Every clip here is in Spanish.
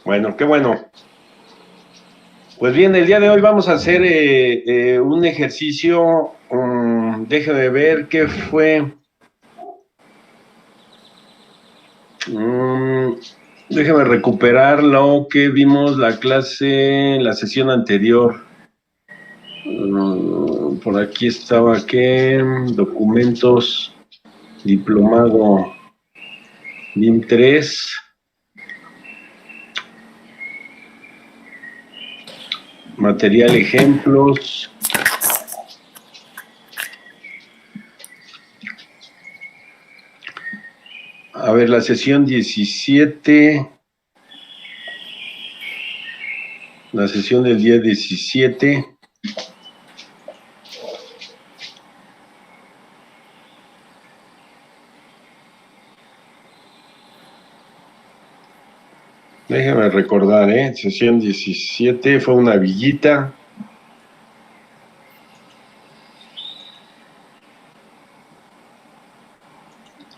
Bueno, qué bueno. Pues bien, el día de hoy vamos a hacer un ejercicio. Déjame ver qué fue. Mm, Déjame recuperar lo que vimos la sesión anterior. Por aquí estaba, ¿qué? Documentos, diplomado, BIM 3. Material, ejemplos. A ver, la sesión 17. La sesión del día 17. Déjame recordar, sesión 17 fue una villita.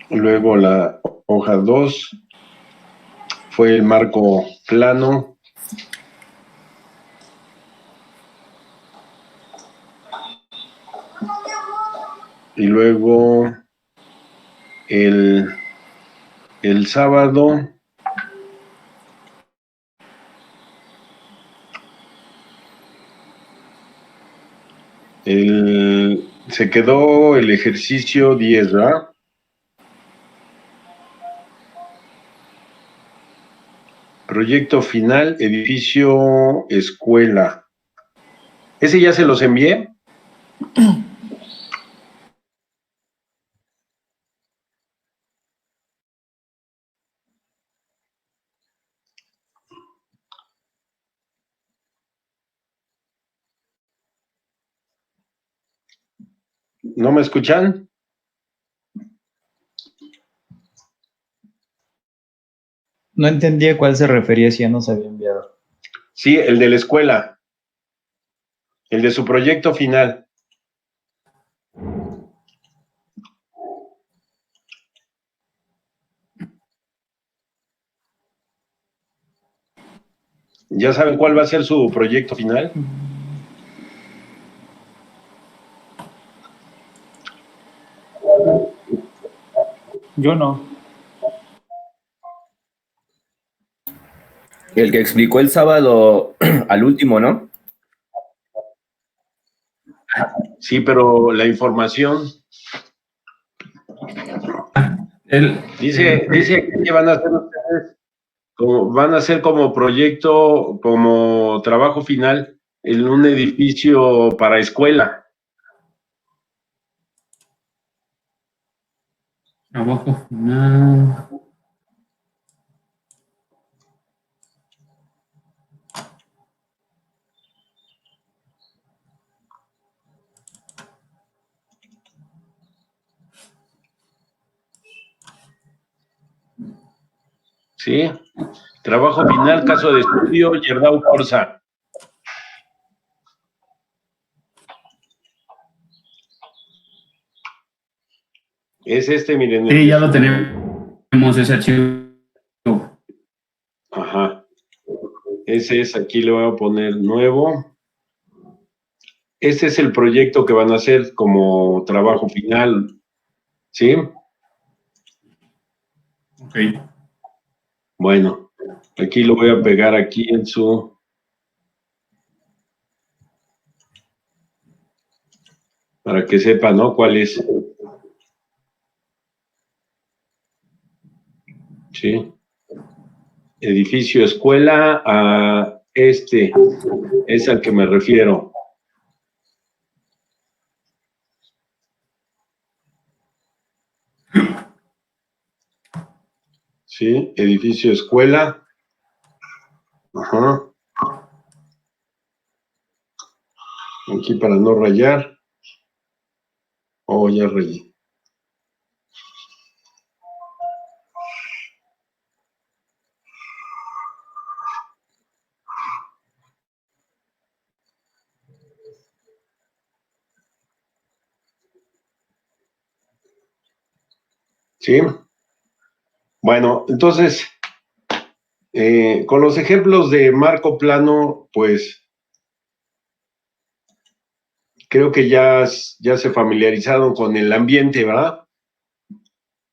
Luego la hoja 2 fue el marco plano. Y luego el sábado se quedó el ejercicio 10, ¿verdad? Proyecto final, edificio, escuela. ¿Ese ya se los envié? ¿No me escuchan? No entendía a cuál se refería si ya nos había enviado. Sí, el de la escuela, el de su proyecto final. ¿Ya saben cuál va a ser su proyecto final? Yo no. El que explicó el sábado al último, ¿no? Sí, pero la información El, dice que van a hacer ustedes, van a hacer como proyecto, como trabajo final en un edificio para escuela. trabajo final. ¿Sí? Trabajo final, caso de estudio, Yerdau Corsa. Es este, miren, el Sí, de ya lo su... tenemos ese archivo. Ajá. Ese es, aquí le voy a poner nuevo. Este es el proyecto que van a hacer como trabajo final, ¿sí? Ok. Bueno, aquí lo voy a pegar aquí en su... para que sepa, ¿no? ¿Cuál es? Sí. Edificio escuela a este, es al que me refiero. Sí, edificio escuela. Ajá. Aquí para no rayar. Oh, ya rayé. ¿Sí? Bueno, entonces, Con los ejemplos de marco plano, pues creo que ya se familiarizaron con el ambiente, ¿verdad?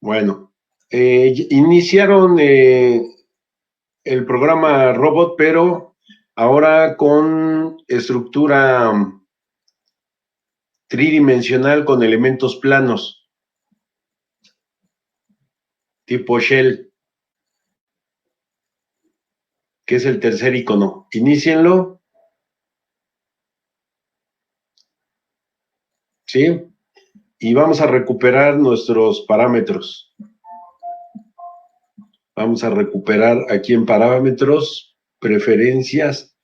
Bueno, iniciaron el programa Robot, pero ahora con estructura tridimensional con elementos planos, tipo Shell, que es el tercer icono. Inícienlo. ¿Sí? Y vamos a recuperar nuestros parámetros. Vamos a recuperar aquí en parámetros, preferencias,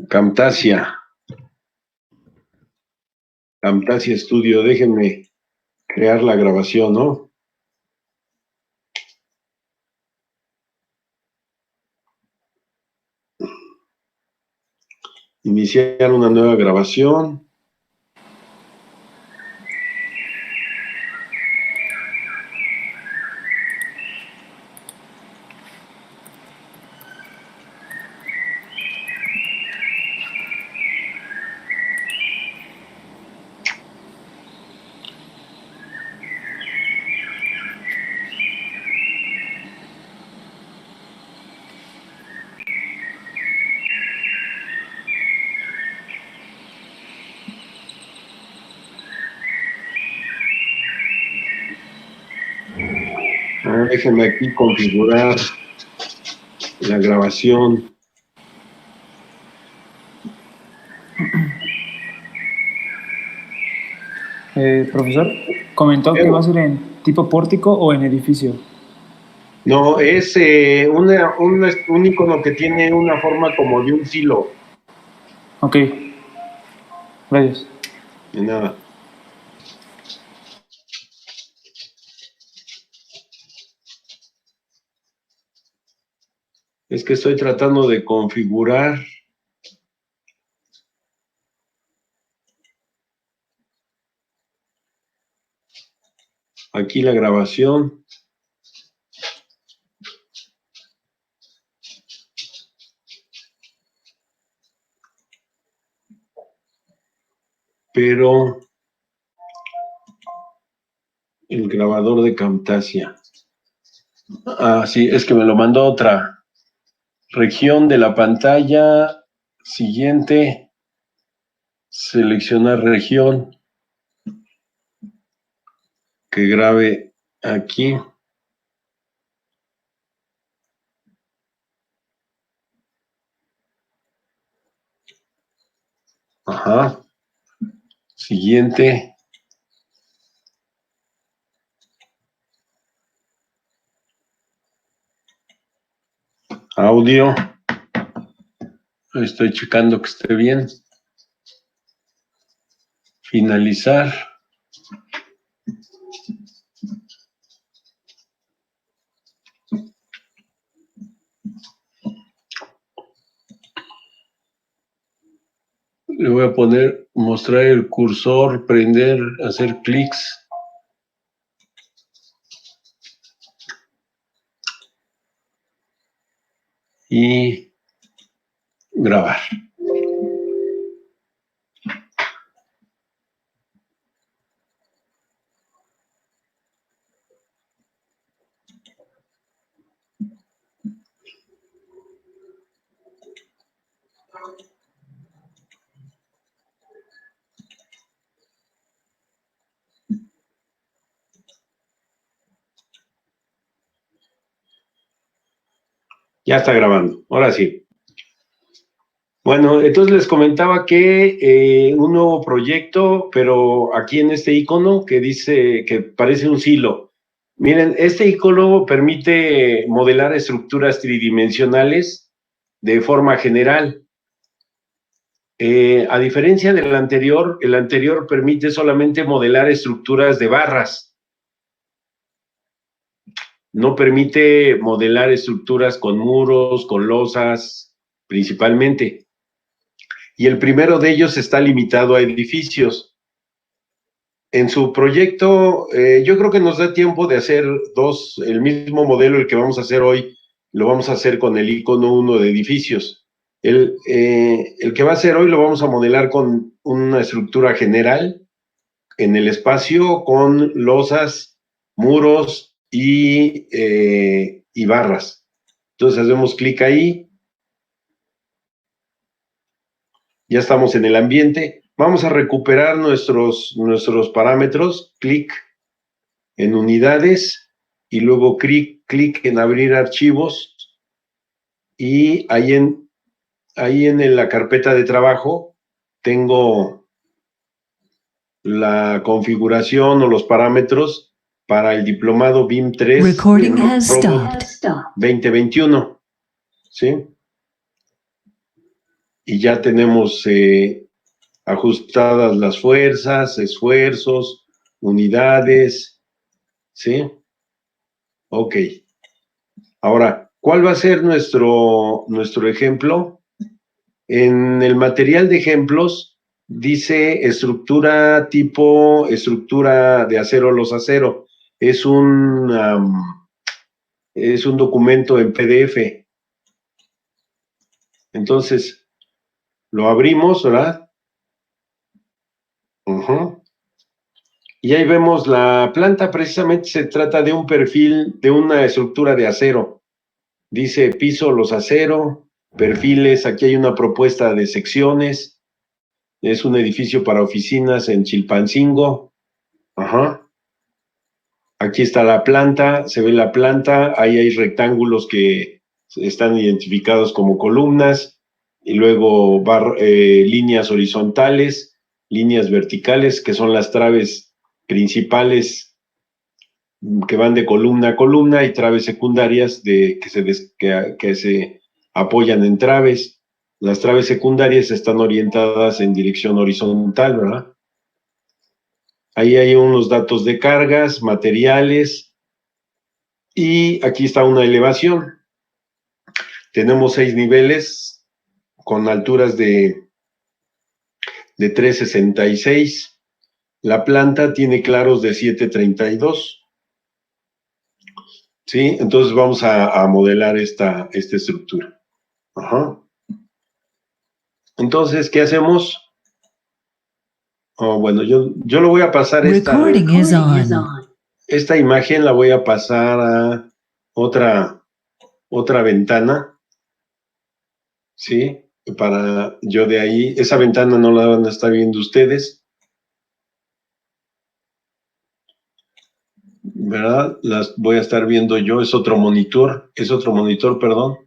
Camtasia. Camtasia Studio, déjenme crear la grabación, ¿no? Iniciar una nueva grabación. Déjenme aquí configurar la grabación. Profesor, comentó que va a ser en tipo pórtico o en edificio. No, es un icono que tiene una forma como de un silo. Ok. Gracias. De nada. Es que estoy tratando de configurar. Aquí la grabación. Pero el grabador de Camtasia. Ah, sí, es que me lo mandó otra. Región de la pantalla. Siguiente. Seleccionar región. Que grabe aquí. Ajá. Siguiente. Audio. Estoy checando que esté bien. Finalizar. Le voy a poner, mostrar el cursor, prender, hacer clics. Y grabar. Ya está grabando, ahora sí. Bueno, entonces les comentaba que un nuevo proyecto, pero aquí en este icono que dice que parece un silo. Miren, este icono permite modelar estructuras tridimensionales de forma general. A diferencia del anterior, el anterior permite solamente modelar estructuras de barras. No permite modelar estructuras con muros, con losas, principalmente. Y el primero de ellos está limitado a edificios. en su proyecto, yo creo que nos da tiempo de hacer el mismo modelo, el que vamos a hacer hoy, lo vamos a hacer con el icono 1 de edificios. El que va a hacer hoy lo vamos a modelar con una estructura general en el espacio con losas, muros y barras. Entonces hacemos clic ahí. Ya estamos en el ambiente. Vamos a recuperar nuestros parámetros. Clic en unidades y luego clic en abrir archivos. Y ahí en la carpeta de trabajo tengo la configuración o los parámetros para el diplomado BIM 3 Recording has stopped. 2021. ¿Sí? Y ya tenemos ajustadas las fuerzas, esfuerzos, unidades, ¿sí? Ok. Ahora, ¿cuál va a ser nuestro ejemplo? En el material de ejemplos dice estructura tipo estructura de acero los acero. Es un documento en PDF. Entonces, lo abrimos, ¿verdad? Y ahí vemos la planta. Precisamente se trata de un perfil de una estructura de acero. Dice piso los acero, perfiles, aquí hay una propuesta de secciones. Es un edificio para oficinas en Chilpancingo. Aquí está la planta, se ve la planta, ahí hay rectángulos que están identificados como columnas, y luego líneas horizontales, líneas verticales, que son las traves principales que van de columna a columna, y traves secundarias que se apoyan en traves. Las traves secundarias están orientadas en dirección horizontal, ¿verdad? Ahí hay unos datos de cargas, materiales, y aquí está una elevación. Tenemos 6 niveles con alturas de 3.66. La planta tiene claros de 7.32. ¿Sí? Entonces vamos a modelar esta estructura. Entonces, ¿qué hacemos? Bueno, yo lo voy a pasar Recording is on. esta imagen la voy a pasar a otra ventana, ¿sí? Para yo de ahí, esa ventana no la van a estar viendo ustedes, ¿verdad? Las voy a estar viendo yo, es otro monitor, perdón.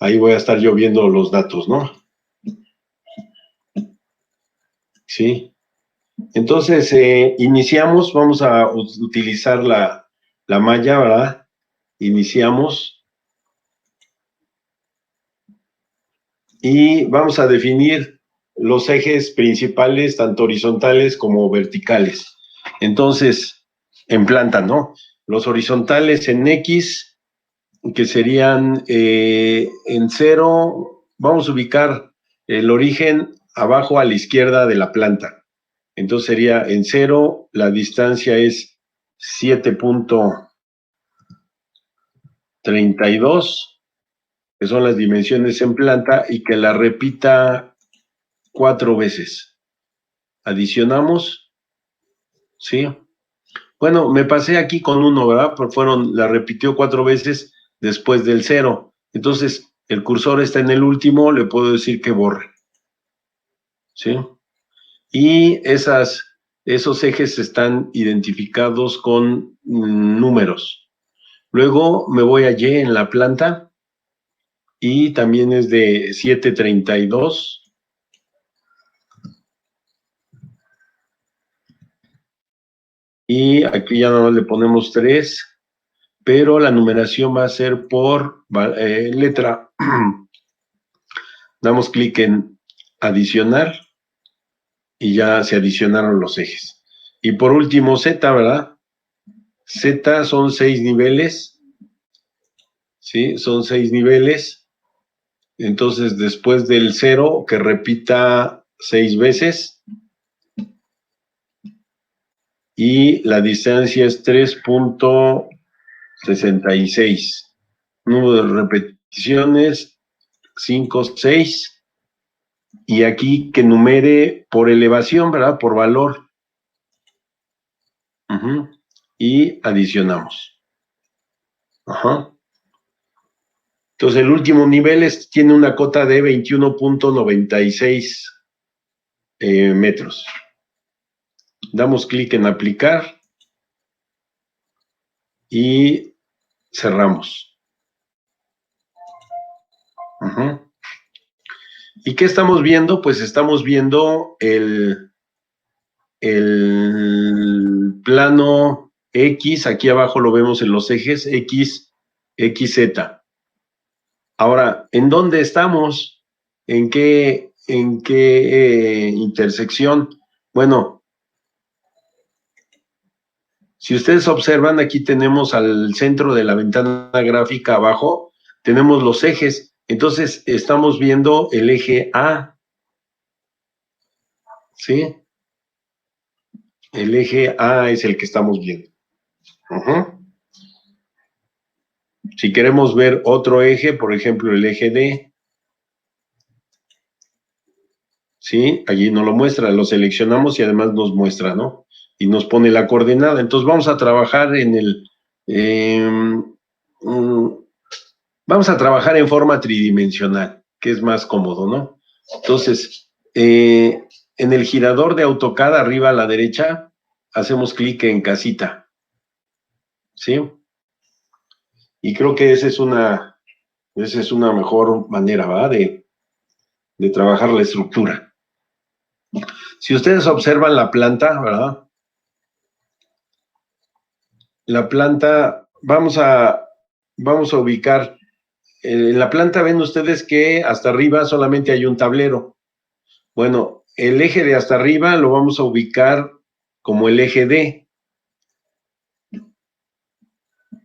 Ahí voy a estar yo viendo los datos, ¿no? Sí. Entonces, iniciamos, vamos a utilizar la malla, ¿verdad? Iniciamos. Y vamos a definir los ejes principales, tanto horizontales como verticales. Entonces, en planta, ¿no? Los horizontales en X, que serían en 0, vamos a ubicar el origen abajo a la izquierda de la planta. Entonces sería en 0, la distancia es 7.32, que son las dimensiones en planta, y que la repita 4 veces. Adicionamos, ¿sí? Bueno, me pasé aquí con 1, ¿verdad? Porque la repitió 4 veces después del 0. Entonces, el cursor está en el último, le puedo decir que borre, ¿sí? Y esos ejes están identificados con números. Luego me voy a Y en la planta, y también es de 7.32. Y aquí ya no le ponemos 3, pero la numeración va a ser por letra. Damos clic en adicionar y ya se adicionaron los ejes. Y por último Z, ¿verdad? Z son 6 niveles. ¿Sí? Son 6 niveles. Entonces, después del 0, que repita 6 veces. Y la distancia es 3.66. Número de repeticiones, 5, 6. Y aquí que numere por elevación, ¿verdad? Por valor. Y adicionamos. Ajá. Entonces el último nivel tiene una cota de 21.96 metros. Damos clic en aplicar y cerramos. ¿Y qué estamos viendo? Pues estamos viendo el plano X, aquí abajo lo vemos en los ejes X, XZ. Ahora, ¿en dónde estamos? ¿En qué intersección? Bueno, si ustedes observan, aquí tenemos al centro de la ventana gráfica abajo, tenemos los ejes. Entonces, estamos viendo el eje A. ¿Sí? El eje A es el que estamos viendo. Si queremos ver otro eje, por ejemplo, el eje D, ¿sí? Allí nos lo muestra, lo seleccionamos y además nos muestra, ¿no? Y nos pone la coordenada. Entonces vamos a trabajar vamos a trabajar en forma tridimensional, que es más cómodo, ¿no? Entonces, en el girador de AutoCAD, arriba a la derecha, hacemos clic en casita, ¿sí? Y creo que esa es una mejor manera, ¿verdad? De trabajar la estructura. Si ustedes observan la planta, ¿verdad? La planta, vamos a ubicar, en la planta ven ustedes que hasta arriba solamente hay un tablero. Bueno, el eje de hasta arriba lo vamos a ubicar como el eje D.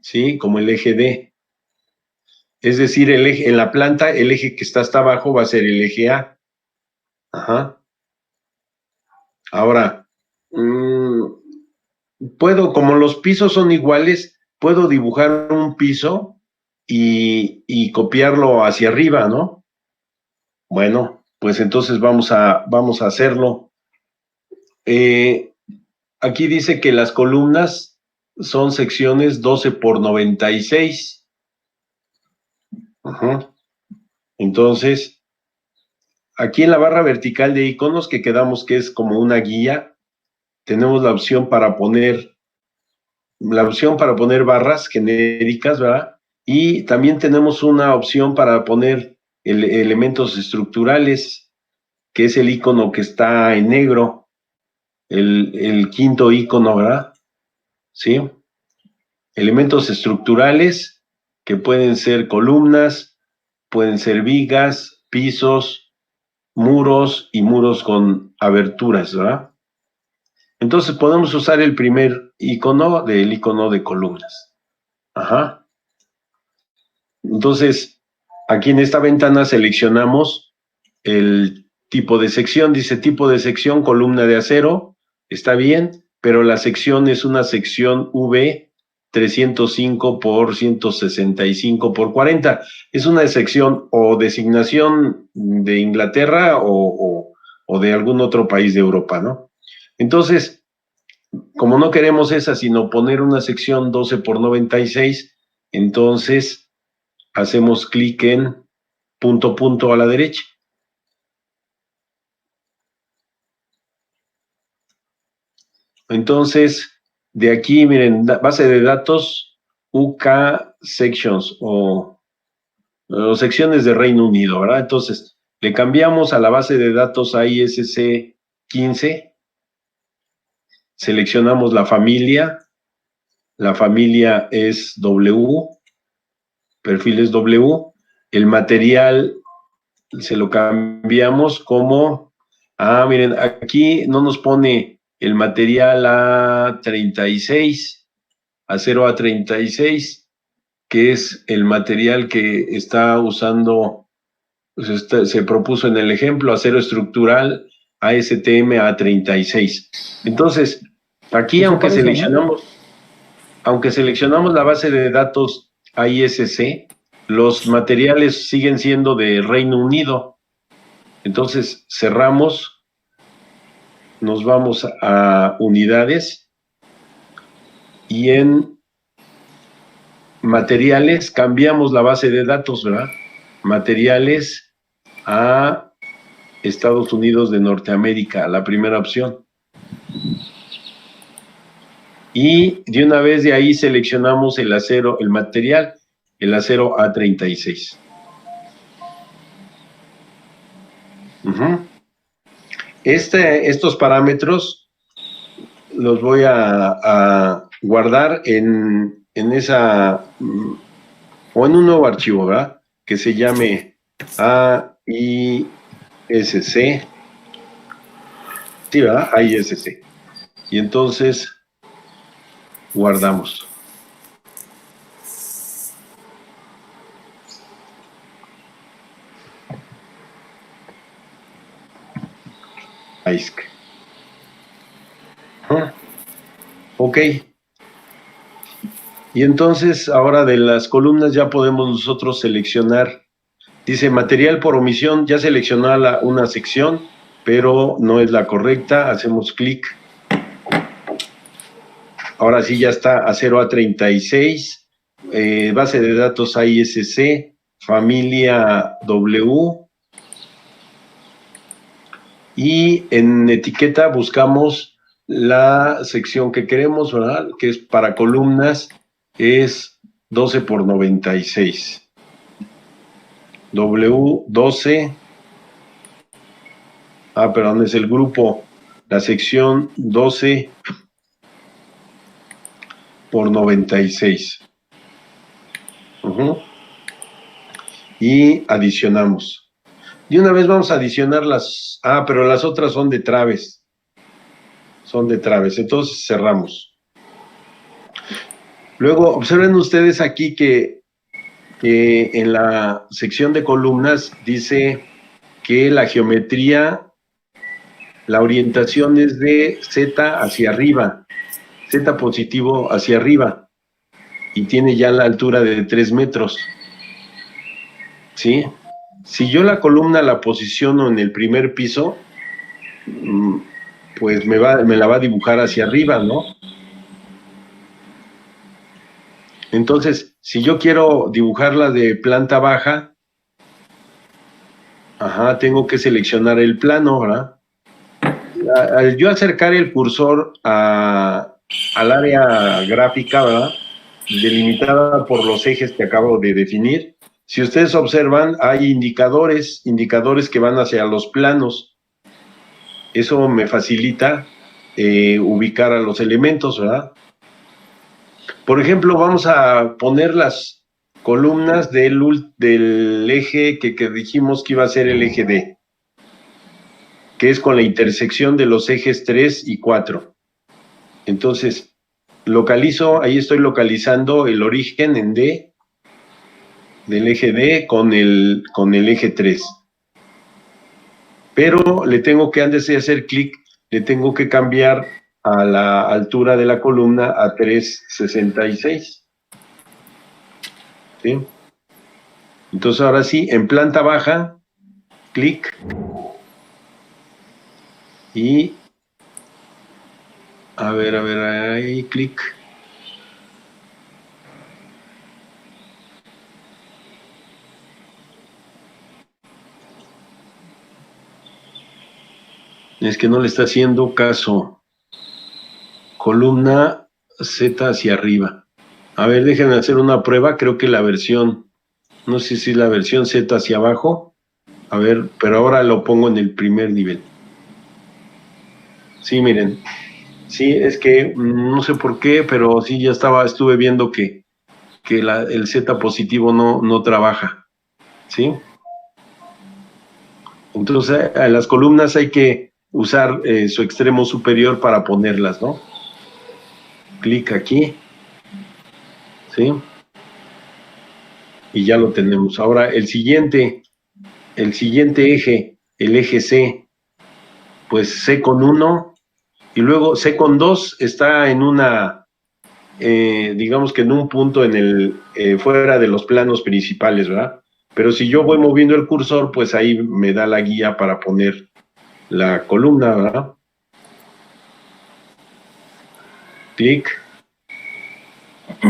¿Sí? Como el eje D. Es decir, el eje, en la planta, el eje que está hasta abajo va a ser el eje A. Ajá. Ahora, como los pisos son iguales, puedo dibujar un piso y copiarlo hacia arriba, ¿no? Bueno, pues entonces vamos a hacerlo. Aquí dice que las columnas son secciones 12 por 96. Entonces, aquí en la barra vertical de iconos, que quedamos que es como una guía, tenemos la opción para poner barras genéricas, ¿verdad? Y también tenemos una opción para poner elementos estructurales, que es el icono que está en negro, el quinto icono, ¿verdad? ¿Sí? Elementos estructurales que pueden ser columnas, pueden ser vigas, pisos, muros y muros con aberturas, ¿verdad? Entonces podemos usar el primer icono del icono de columnas. Ajá. Entonces, aquí en esta ventana seleccionamos el tipo de sección. Dice tipo de sección, columna de acero. Está bien, pero la sección es una sección V 305 por 165 por 40. Es una sección o designación de Inglaterra o de algún otro país de Europa, ¿no? Entonces, como no queremos esa, sino poner una sección 12 por 96, entonces hacemos clic en punto, punto a la derecha. Entonces, de aquí, miren, base de datos UK Sections o secciones de Reino Unido, ¿verdad? Entonces, le cambiamos a la base de datos ISC 15, seleccionamos la familia es W, perfil es W, el material se lo cambiamos como, miren, aquí no nos pone el material A36, acero A36, que es el material que está usando pues, se propuso en el ejemplo acero estructural ASTM A36. Entonces, aquí Eso parece, aunque seleccionamos la base de datos AISC, los materiales siguen siendo de Reino Unido. Entonces, cerramos, nos vamos a unidades y en materiales cambiamos la base de datos, ¿verdad? Materiales a Estados Unidos de Norteamérica, la primera opción. Y de una vez de ahí seleccionamos el acero, el material, el acero A36. Estos parámetros los voy a guardar en esa, o en un nuevo archivo, ¿verdad? Que se llame AISC. Sí, ¿verdad? AISC. Y entonces guardamos. AISC. Ok. Y entonces ahora de las columnas ya podemos nosotros seleccionar. Dice material por omisión, ya seleccionó una sección, pero no es la correcta. Hacemos clic. Ahora sí ya está acero A36, base de datos AISC, familia W. Y en etiqueta buscamos la sección que queremos, ¿verdad? Que es para columnas, es 12 por 96. W12. Perdón, es el grupo, la sección 12 por 96. Y adicionamos. De una vez vamos a adicionar las... pero las otras son de traves. Son de traves, entonces cerramos. Luego, observen ustedes aquí que en la sección de columnas dice que la geometría, la orientación es de Z hacia arriba, Z positivo hacia arriba, y tiene ya la altura de 3 metros. ¿Sí? Si yo la columna la posiciono en el primer piso, pues me la va a dibujar hacia arriba, ¿no? Entonces, si yo quiero dibujarla de planta baja, tengo que seleccionar el plano, ¿verdad? Al yo acercar el cursor al área gráfica, ¿verdad? Delimitada por los ejes que acabo de definir, si ustedes observan, hay indicadores que van hacia los planos. Eso me facilita ubicar a los elementos, ¿verdad? Por ejemplo, vamos a poner las columnas del eje que dijimos que iba a ser el eje D, que es con la intersección de los ejes 3 y 4. Entonces, ahí estoy localizando el origen en D, del eje D con el eje 3. Pero le tengo que, antes de hacer clic, le tengo que cambiar a la altura de la columna a 366. ¿Sí? Entonces ahora sí, en planta baja, clic, y a ver, ahí, clic. Es que no le está haciendo caso. Columna Z hacia arriba. A ver, déjenme hacer una prueba. Creo que la versión, no sé si la versión Z hacia abajo. A ver, pero ahora lo pongo en el primer nivel. Sí, miren. Sí, es que no sé por qué, pero sí ya estuve viendo que el Z positivo no trabaja. ¿Sí? Entonces, a las columnas hay que usar su extremo superior para ponerlas, ¿no? Clic aquí. ¿Sí? Y ya lo tenemos. Ahora, el siguiente, el siguiente eje, el eje C, pues C con 1, y luego C con 2 está en una, digamos que en un punto en el fuera de los planos principales, ¿verdad? Pero si yo voy moviendo el cursor, pues ahí me da la guía para poner la columna, ¿verdad? Clic.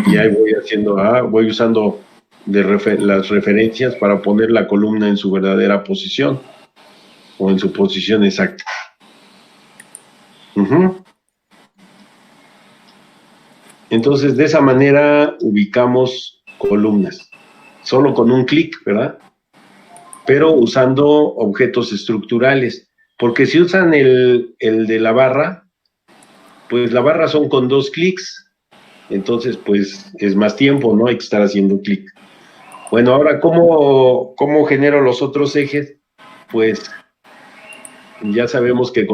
Y ahí voy haciendo, voy usando las referencias para poner la columna en su verdadera posición o en su posición exacta. Entonces, de esa manera ubicamos columnas, solo con un clic, ¿verdad? Pero usando objetos estructurales, porque si usan el de la barra, pues la barra son con 2 clics, entonces pues es más tiempo, ¿no? Hay que estar haciendo clic. Bueno, ahora, ¿cómo genero los otros ejes? Pues ya sabemos que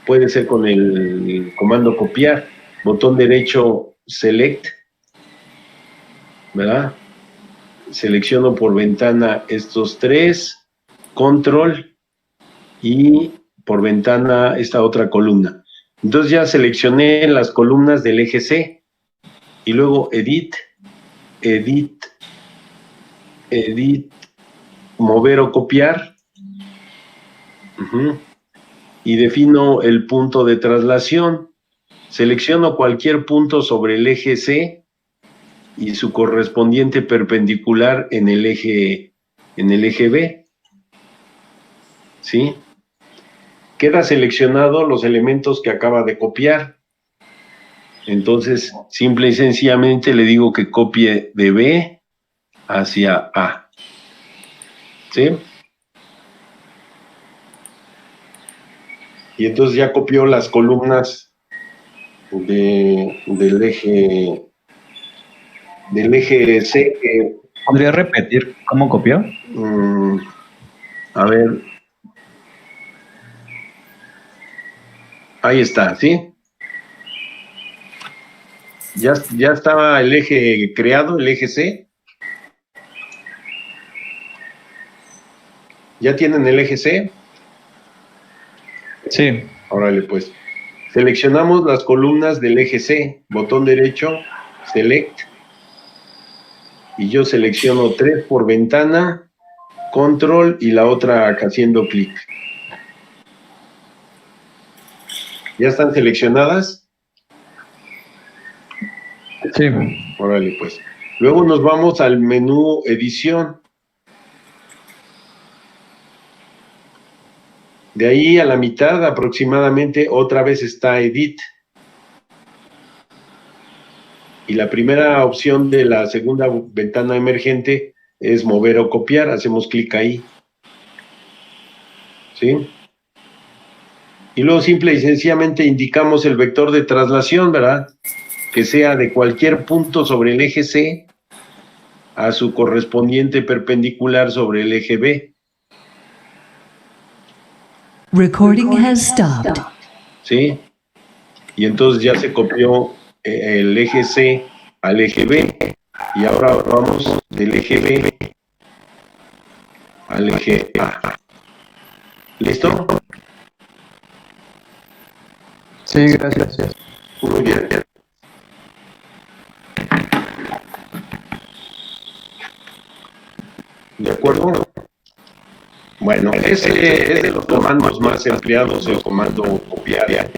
puede ser con el comando copiar, botón derecho select, ¿verdad? Selecciono por ventana estos 3, control y por ventana esta otra columna. Entonces ya seleccioné las columnas del eje C y luego edit, mover o copiar. Y defino el punto de traslación. Selecciono cualquier punto sobre el eje C y su correspondiente perpendicular en el eje B. ¿Sí? Queda seleccionado los elementos que acaba de copiar. Entonces, simple y sencillamente le digo que copie de B hacia A. ¿Sí? Y entonces ya copió las columnas del eje C. ¿Podría repetir cómo copió? A ver. Ahí está, ¿sí? Ya estaba el eje creado, el eje C. ¿Ya tienen el eje C? Sí. Órale, pues. Seleccionamos las columnas del eje C. Botón derecho, select. Y yo selecciono 3 por ventana, control y la otra haciendo clic. ¿Ya están seleccionadas? Sí. Órale, pues. Luego nos vamos al menú edición. De ahí a la mitad aproximadamente otra vez está edit. Y la primera opción de la segunda ventana emergente es mover o copiar. Hacemos clic ahí. ¿Sí? Y luego simple y sencillamente indicamos el vector de traslación, ¿verdad? Que sea de cualquier punto sobre el eje C a su correspondiente perpendicular sobre el eje B. Recording has stopped. ¿Sí? Y entonces ya se copió el eje C al eje B. Y ahora vamos del eje B al eje A. ¿Listo? Sí, gracias. Muy bien. ¿De acuerdo? Bueno, ese es de los comandos más empleados, el comando copiar.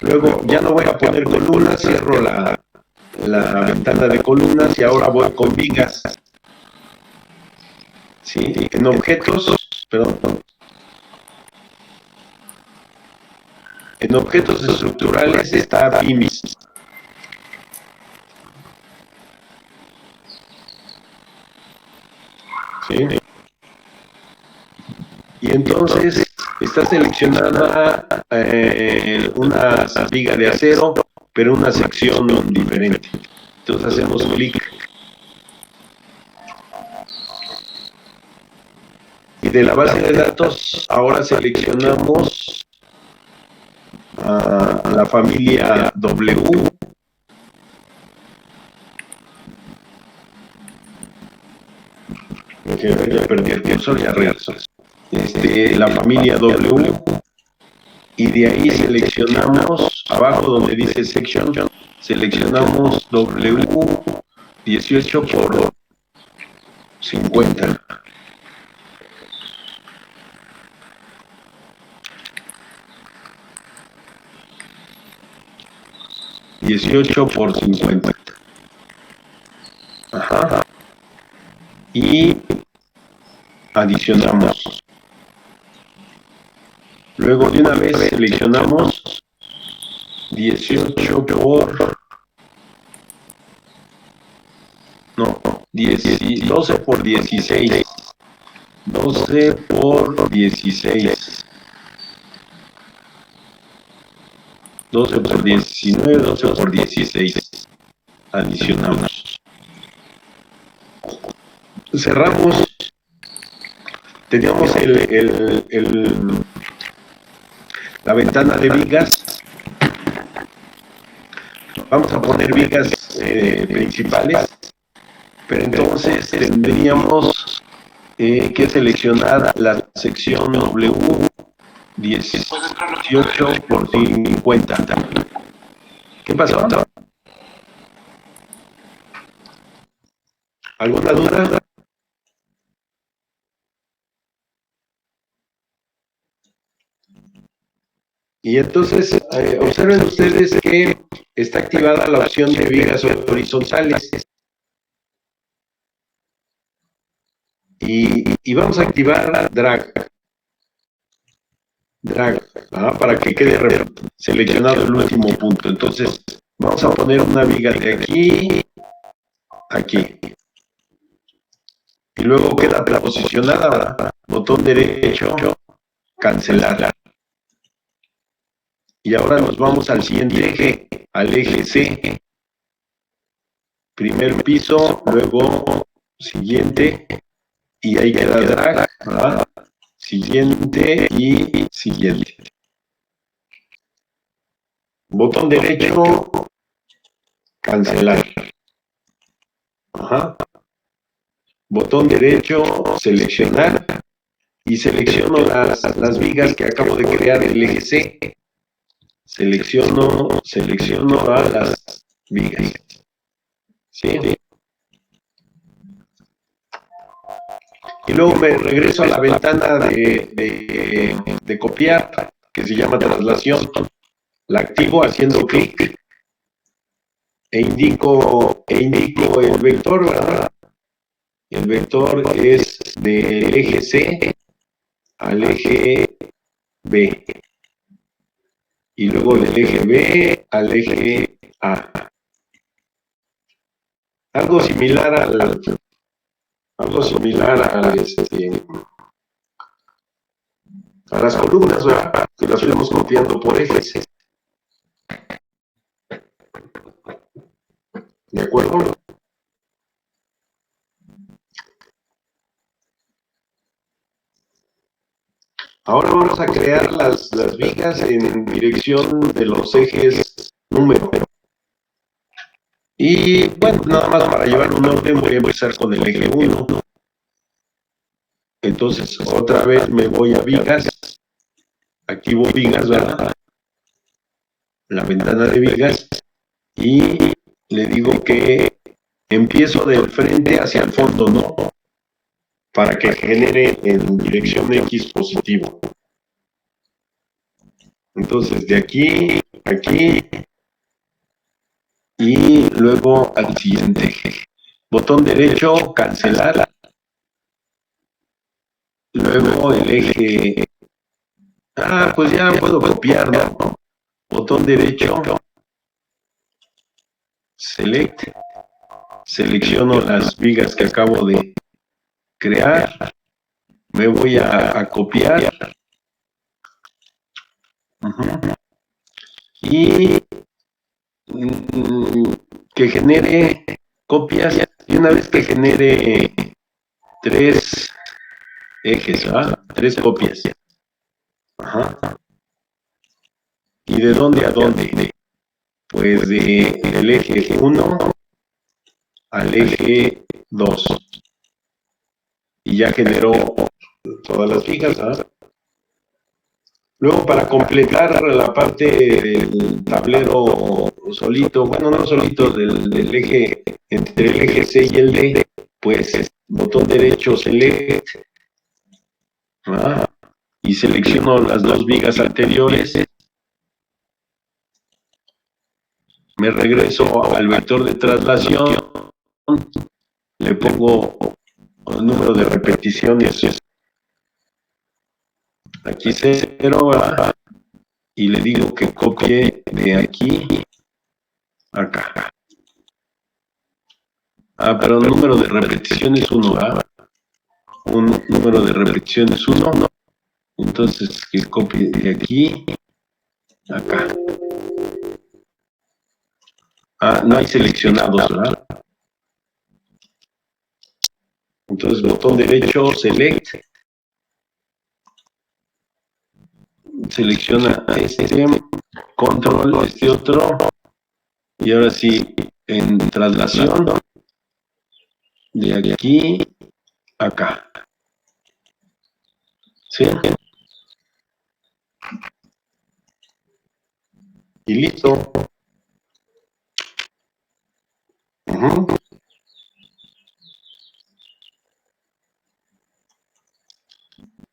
Luego ya no voy a poner columnas, cierro la ventana de columnas y ahora voy con vigas. ¿Sí? En objetos, en objetos estructurales está BIMIS. ¿Sí? Y entonces está seleccionada una viga de acero, pero una sección diferente. Entonces hacemos clic. Y de la base de datos ahora seleccionamos a la familia W. que ya perdí el cursor, ya regreso. La familia W, y de ahí seleccionamos, abajo donde dice section, seleccionamos W18 por 50. $18 por 50. Ajá. Y adicionamos. Luego de una vez seleccionamos 18 por... No, 12 por 16. 12 por 16. 12 por 19, 12 por 16. Adicionamos. Cerramos. Teníamos la ventana de vigas. Vamos a poner vigas principales, pero entonces tendríamos que seleccionar la sección W18 por 50. ¿Qué pasó? ¿Alguna duda? Y entonces, observen ustedes que está activada la opción de vigas horizontales. Y vamos a activar drag. Para que quede seleccionado el último punto. Entonces, vamos a poner una viga de aquí a aquí. Y luego queda posicionada, botón derecho, cancelar. Y ahora nos vamos al siguiente eje, al eje C. Primer piso, luego siguiente, y ahí queda drag, ¿verdad? Siguiente y siguiente. Botón derecho, cancelar. Ajá. Botón derecho, seleccionar. Y selecciono las vigas que acabo de crear del eje C. Selecciono a las vigas. ¿Sí? Y luego me regreso a la ventana de copiar, que se llama traslación. La activo haciendo clic e indico el vector, ¿verdad? El vector es del eje C al eje B. Y luego del eje B al eje A. Algo similar a las columnas, ¿verdad? Que las fuimos copiando por ejes. ¿De acuerdo? Ahora vamos a crear las vigas en dirección de los ejes número. Y bueno, nada más para llevar un orden voy a empezar con el eje 1. Entonces, otra vez me voy a vigas. Activo vigas, ¿verdad? La ventana de vigas. Y le digo que empiezo del frente hacia el fondo, ¿no? Para que genere en dirección X positivo. Entonces, de aquí, aquí, y luego al siguiente eje. Botón derecho, cancelar. Luego el eje... pues ya puedo copiar, ¿no? Botón derecho, select. Selecciono las vigas que acabo de crear. Me voy a copiar. Y que genere copias. Y una vez que genere 3 ejes, ¿verdad? 3 copias. Ajá. ¿Y de dónde a dónde? Pues del eje 1 al eje 2. y ya generó todas las vigas, ¿verdad? Luego, para completar la parte del tablero solito, bueno, no solito, del eje, entre el eje C y el D, pues botón derecho select, ¿verdad? Y selecciono las dos vigas anteriores. Me regreso al vector de traslación, le pongo el número de repeticiones, aquí 0, ¿verdad? Y le digo que copie de aquí a acá. Pero el número de repeticiones 1, ¿verdad? Un número de repeticiones 1, entonces que copie de aquí a acá. No hay seleccionados, ¿verdad? Entonces, botón derecho, select. Selecciona control, este otro. Y ahora sí, en traslación, de aquí a acá. ¿Sí? Y listo.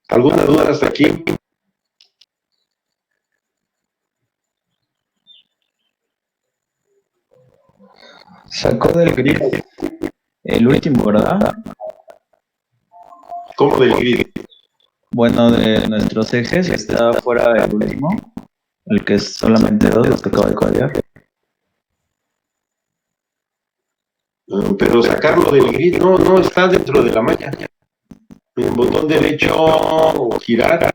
¿Alguna duda hasta aquí? Sacó del grid el último, ¿verdad? ¿Cómo del grid? Bueno, de nuestros ejes está fuera el último, el que es solamente 2, los que acabo de copiar. Pero sacarlo del grid no está dentro de la malla. En botón derecho, girar.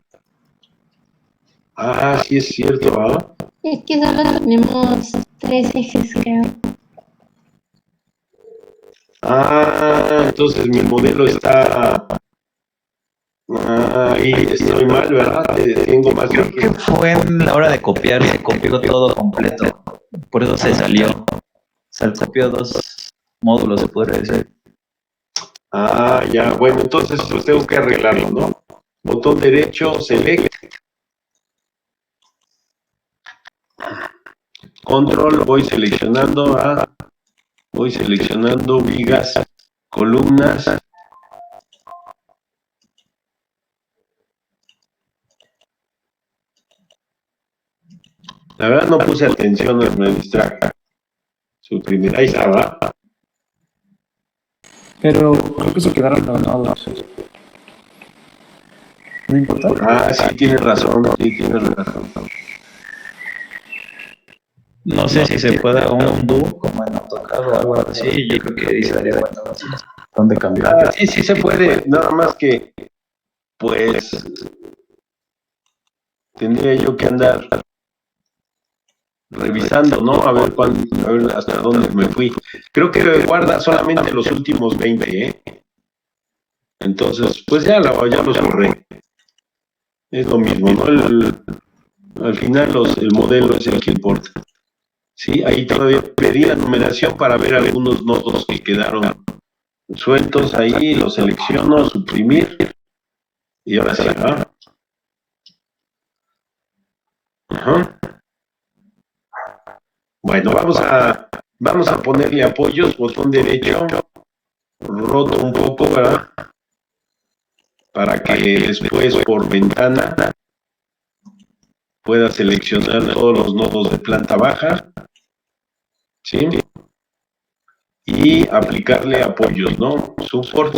Sí es cierto, ¿verdad? Es que solo tenemos 3 ejes, creo. Entonces mi modelo está... ahí estoy mal, ¿verdad? Tengo más... Creo que fue en la hora de copiar, se copió todo completo. Por eso se salió. O sea, copió 2 módulos, se podría decir. Ya, bueno, entonces pues tengo que arreglarlo, ¿no? Botón derecho, select. Control, voy seleccionando vigas, columnas. La verdad no puse atención, me distrajo. Suprimir, ahí estaba. Pero creo que se quedaron donados. ¿No importa? Sí, tienes razón, sí, tienes razón. No sé si se puede un undo, como en AutoCAD o algo así. Yo creo que estaría bueno. ¿Dónde cambiar? Sí se puede, nada más que, pues, tendría yo que andar revisando, ¿no? A ver hasta dónde me fui. Creo que guarda solamente los últimos 20, ¿eh? Entonces, pues ya los borré. Es lo mismo, ¿no? Al final el modelo es el que importa. Sí, ahí todavía pedí la numeración para ver algunos nodos que quedaron sueltos ahí, los selecciono, suprimir, y ahora sí, ¿verdad? Bueno, vamos a ponerle apoyos, botón derecho, roto un poco, ¿verdad? Para que después por ventana pueda seleccionar todos los nodos de planta baja, ¿sí? Y aplicarle apoyos, ¿no? Support.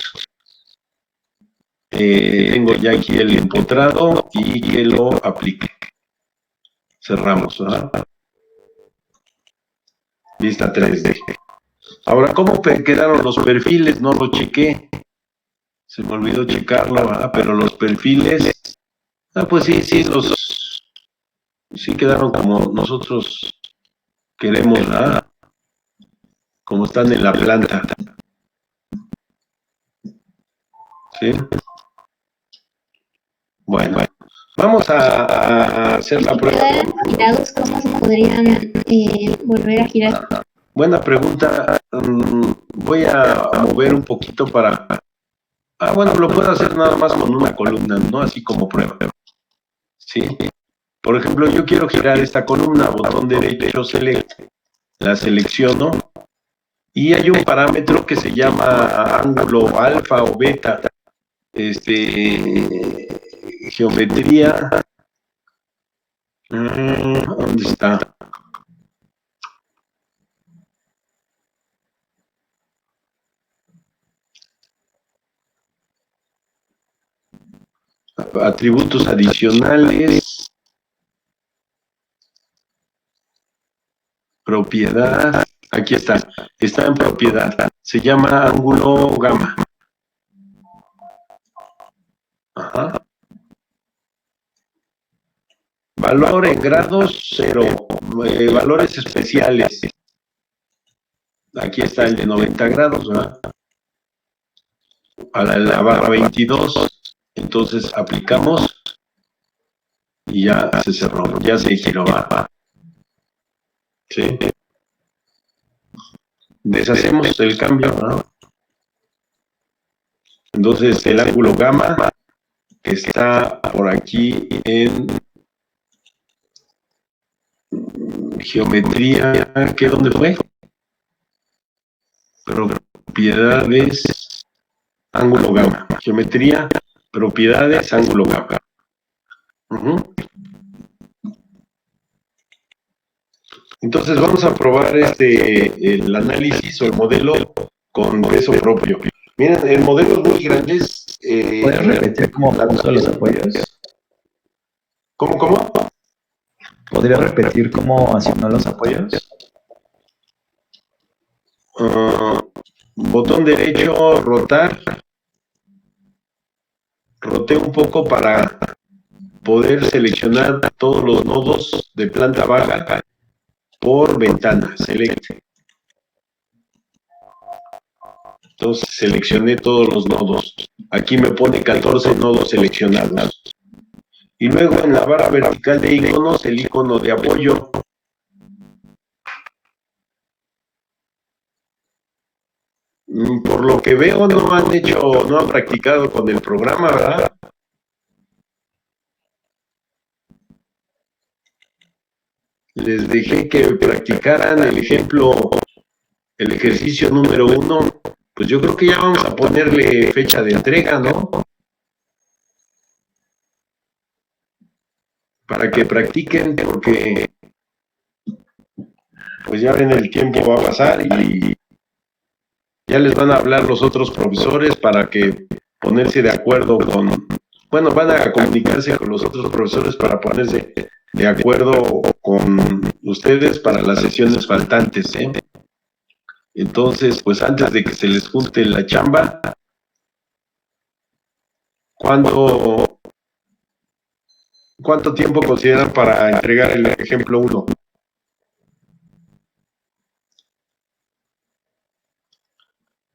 Tengo ya aquí el empotrado y que lo aplique. Cerramos, ¿verdad? Vista 3D. Ahora, ¿cómo quedaron los perfiles? No lo chequé. Se me olvidó checarlo, ¿verdad? Pero los perfiles... pues sí, sí quedaron como nosotros queremos, ¿verdad? Como están en la planta. ¿Sí? Bueno, vamos a hacer la prueba. Girados, ¿cómo se podrían volver a girar? Buena pregunta. Voy a mover un poquito para Bueno, lo puedo hacer nada más con una columna, ¿no? Así como prueba. Sí. Por ejemplo, yo quiero girar esta columna, botón derecho, select, la selecciono y hay un parámetro que se llama ángulo alfa o beta, geometría, ¿dónde está? Atributos adicionales, propiedad, aquí está en propiedad, se llama ángulo gamma. Ajá. Valor en grados 0, valores especiales. Aquí está el de 90 grados, ¿verdad? A la barra 22, entonces aplicamos y ya se cerró, ya se giró. ¿Sí? Deshacemos el cambio, ¿no? Entonces el ángulo gamma está por aquí en geometría, ¿qué dónde fue? Propiedades, ángulo gamma. Geometría, propiedades, ángulo gamma. Entonces vamos a probar el análisis o el modelo con peso propio. Miren, el modelo es muy grande. ¿Puedes repetir cómo puso los apoyos? ¿Cómo? ¿Podría repetir cómo asignó los apoyos? Botón derecho, rotar. Roté un poco para poder seleccionar todos los nodos de planta baja por ventana, select. Entonces seleccioné todos los nodos. Aquí me pone 14 nodos seleccionados. Y luego en la barra vertical de iconos, el icono de apoyo. Por lo que veo, no han practicado con el programa, ¿verdad? Les dejé que practicaran el ejemplo, el ejercicio número 1. Pues yo creo que ya vamos a ponerle fecha de entrega, ¿no? Para que practiquen, porque pues ya ven, el tiempo va a pasar y ya les van a hablar los otros profesores para que ponerse de acuerdo bueno, van a comunicarse con los otros profesores para ponerse de acuerdo con ustedes para las sesiones faltantes, ¿eh? Entonces, pues antes de que se les junte la chamba, ¿cuánto tiempo consideran para entregar el ejemplo 1?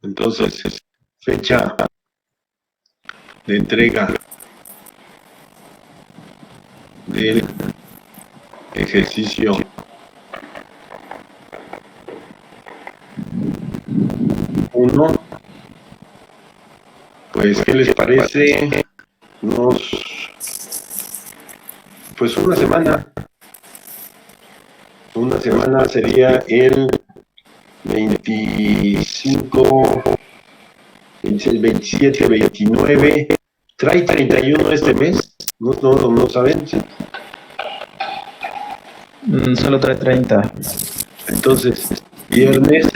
Entonces, fecha de entrega del ejercicio 1. Pues, ¿qué les parece? Pues una semana. Una semana sería el 25, 26, 27, 29. ¿Trae 31 este mes? No saben. Solo trae 30. Entonces, viernes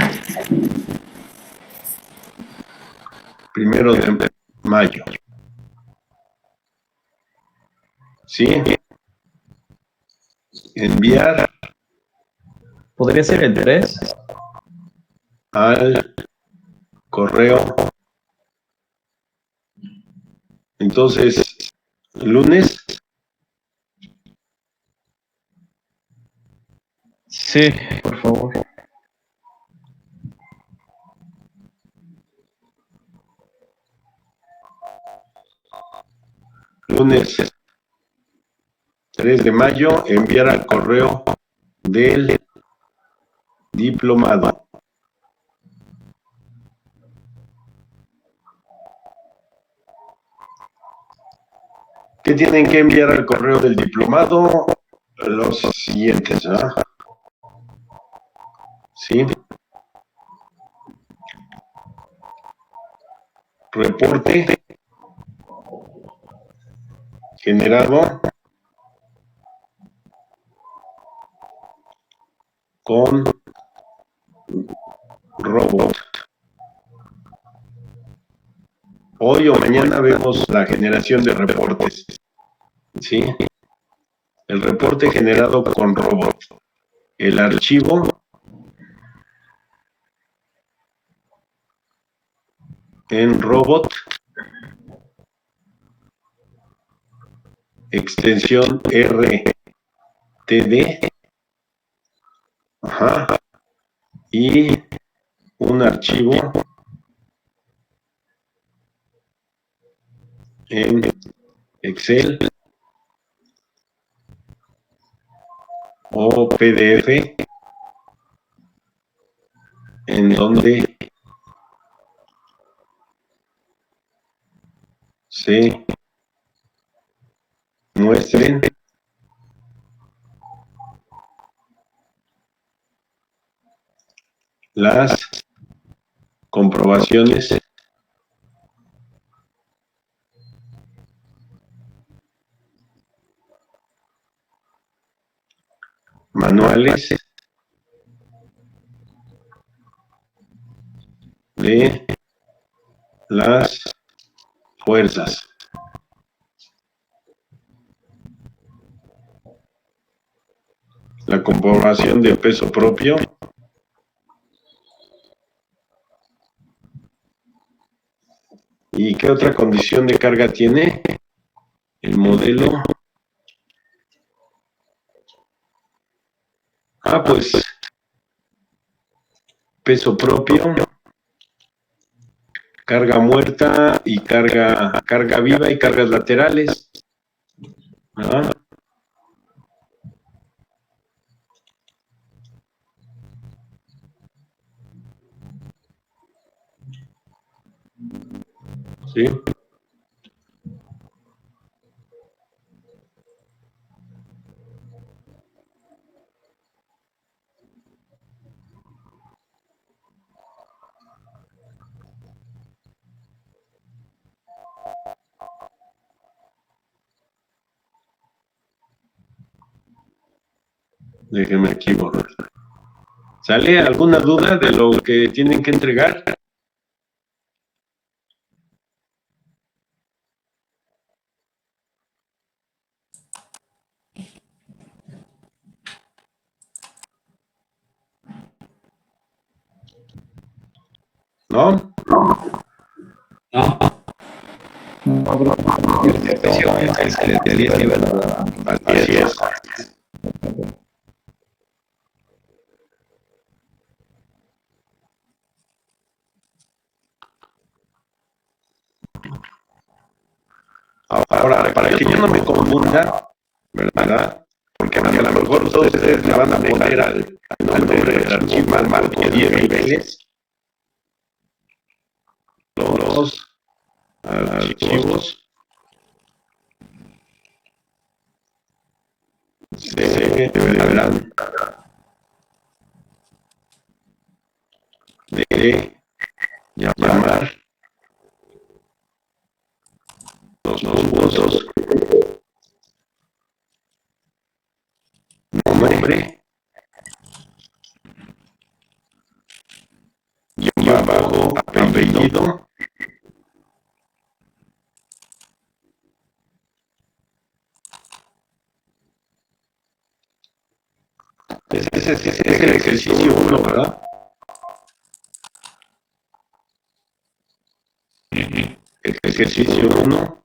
1 de mayo. ¿Sí? Enviar ¿Podría ser el 3? al correo. Entonces, lunes. Sí, por favor. Lunes 3 de mayo, enviar al correo del diplomado. ¿Qué tienen que enviar al correo del diplomado? Los siguientes, ¿ah? Sí. Reporte generado con robot. Hoy o mañana vemos la generación de reportes. ¿Sí? El reporte generado con robot. El archivo en robot. Extensión RTD. Ajá. Y un archivo en Excel o PDF en donde se muestren las comprobaciones manuales de las fuerzas. La comprobación de peso propio. ¿Y qué otra condición de carga tiene? El modelo. Pues peso propio, carga muerta y carga viva y cargas laterales. ¿Ah? Sí. Déjenme aquí borrar. ¿Sale alguna duda de lo que tienen que entregar? ¿No? No. Así es. Ahora, para que yo no me confunda, ¿verdad? Porque a lo mejor todos ustedes le van a poner al nombre del archivo al 10 niveles. Los archivos se deberán de llamar los puntos nombre y abajo apellido ese es el ejercicio 1, ¿verdad? El ejercicio 1.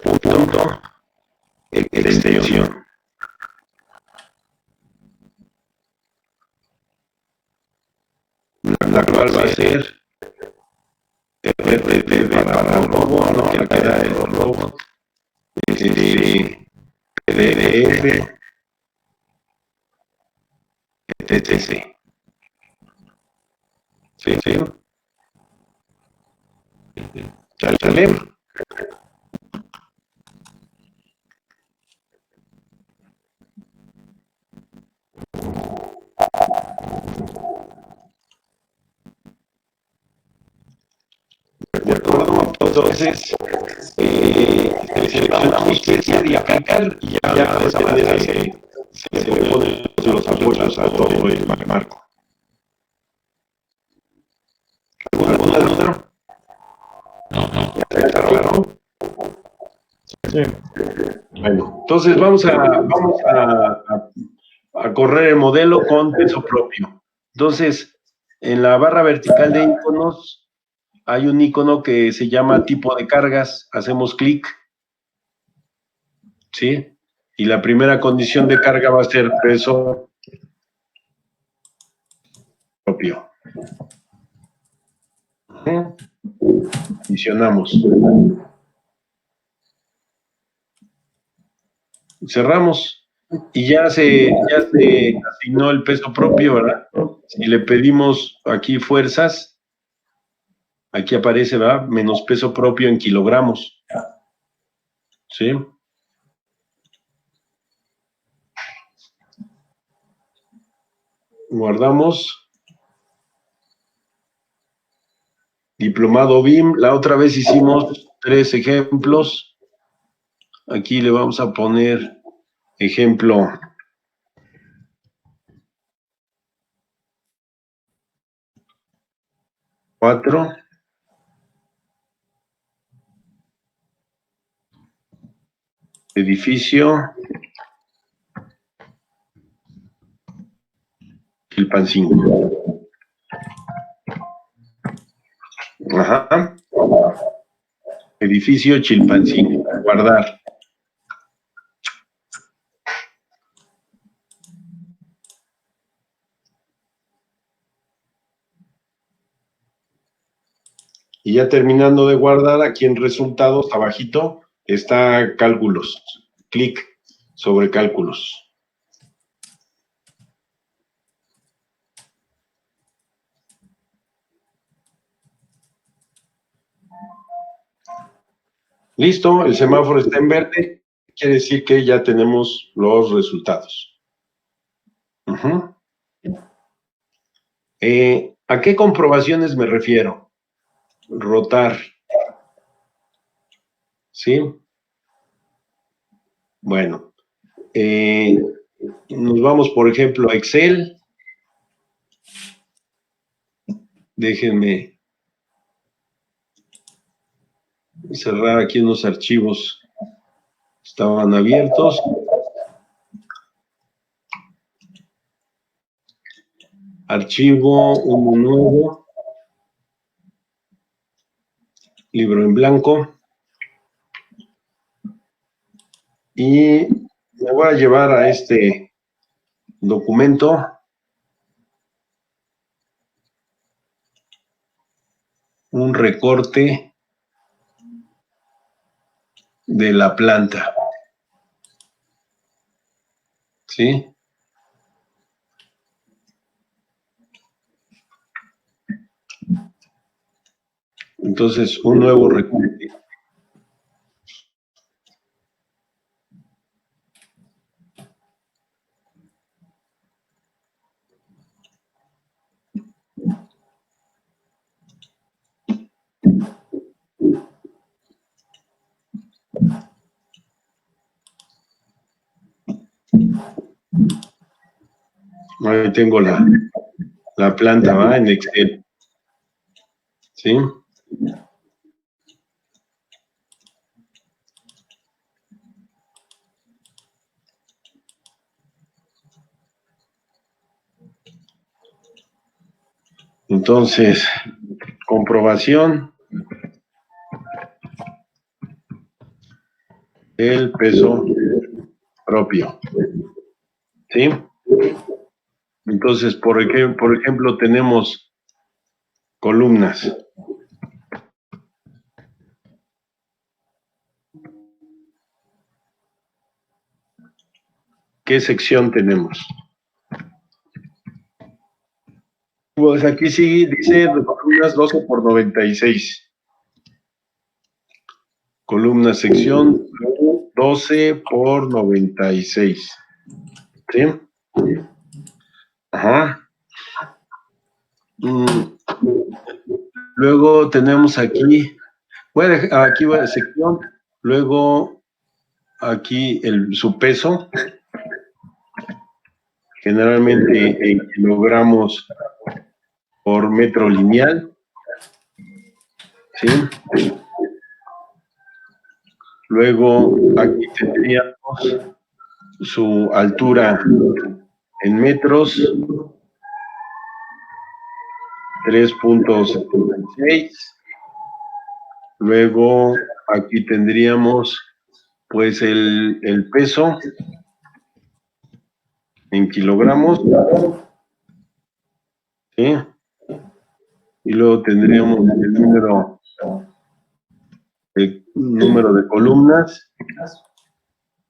Punto extensión. La cual va a ser RTD para robo, no que queda el robot, PDF, etc. Sí, sí. Sale. De acuerdo, entonces seleccionamos qué quiere aplicar y ya de esa manera se le ponen los apoyos a todo el marco. ¿Alguna duda? ¿Ya está claro? Sí. Bueno, entonces vamos a correr el modelo con peso propio. Entonces, en la barra vertical de iconos hay un icono que se llama tipo de cargas. Hacemos clic, ¿sí? Y la primera condición de carga va a ser peso propio. Adicionamos. Cerramos y ya se asignó el peso propio, ¿verdad? Si le pedimos aquí fuerzas, aquí aparece, ¿verdad? Menos peso propio en kilogramos. ¿Sí? Guardamos. Diplomado BIM. La otra vez hicimos 3 ejemplos. Aquí le vamos a poner ejemplo 4. Edificio Chilpancingo. Ajá. Edificio Chilpancingo. Guardar. Y ya terminando de guardar, aquí en resultados, abajito, está cálculos. Clic sobre cálculos. Listo, el semáforo está en verde. Quiere decir que ya tenemos los resultados. Uh-huh. ¿A qué comprobaciones me refiero? Rotar. ¿Sí? Bueno, nos vamos, por ejemplo, a Excel. Déjenme cerrar aquí unos archivos. Estaban abiertos. Archivo, uno nuevo. Libro en blanco. Y me voy a llevar a este documento. Un recorte de la planta. ¿Sí? Entonces, un nuevo recorte. Ahí tengo la planta, ¿va? En Excel. ¿Sí? Entonces, comprobación. El peso propio. ¿Sí? Entonces, por ejemplo, tenemos columnas. ¿qué sección tenemos? Pues aquí sí dice columnas 12 por 96. Columna sección 12 por 96. ¿Sí? Ajá. Luego tenemos aquí, aquí va la sección, luego aquí su peso, generalmente en kilogramos por metro lineal, ¿sí? Luego aquí tendríamos su altura en metros, 3.76. Luego aquí tendríamos pues el peso en kilogramos, ¿sí? Y luego tendríamos el número de columnas,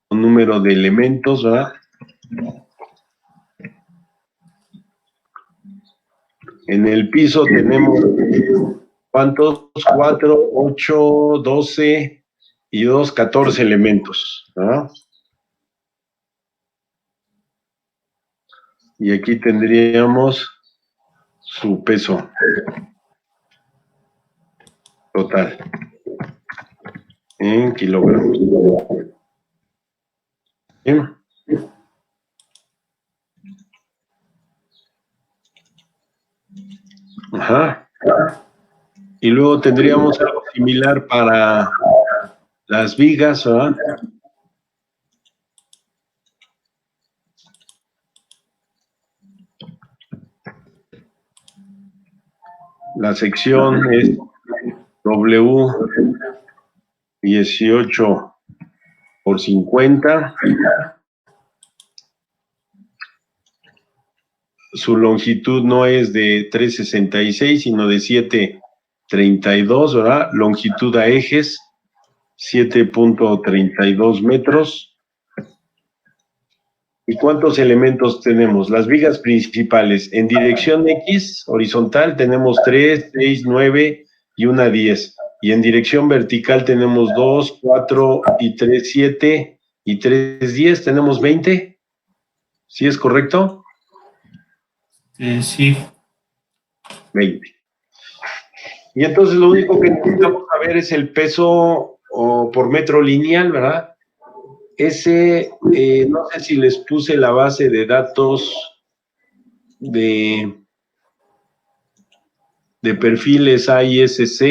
un número de elementos, ¿verdad? En el piso tenemos, ¿cuántos? 4, 8, 12 y 2, 14 elementos, ¿verdad? Y aquí tendríamos su peso total en kilogramos. Bien. Ajá. Y luego tendríamos algo similar para las vigas, ¿verdad? La sección es W18 por 50. Su longitud no es de 3.66, sino de 7.32, ¿verdad? Longitud a ejes, 7.32 metros. ¿Y cuántos elementos tenemos? Las vigas principales. En dirección X, horizontal, tenemos 3, 6, 9 y una 10. Y en dirección vertical tenemos 2, 4 y 3, 7 y 3, 10. ¿Tenemos 20? ¿Sí es correcto? Sí. 20. Y entonces lo único que necesitamos saber es el peso por metro lineal, ¿verdad? Ese, no sé si les puse la base de datos de perfiles AISC.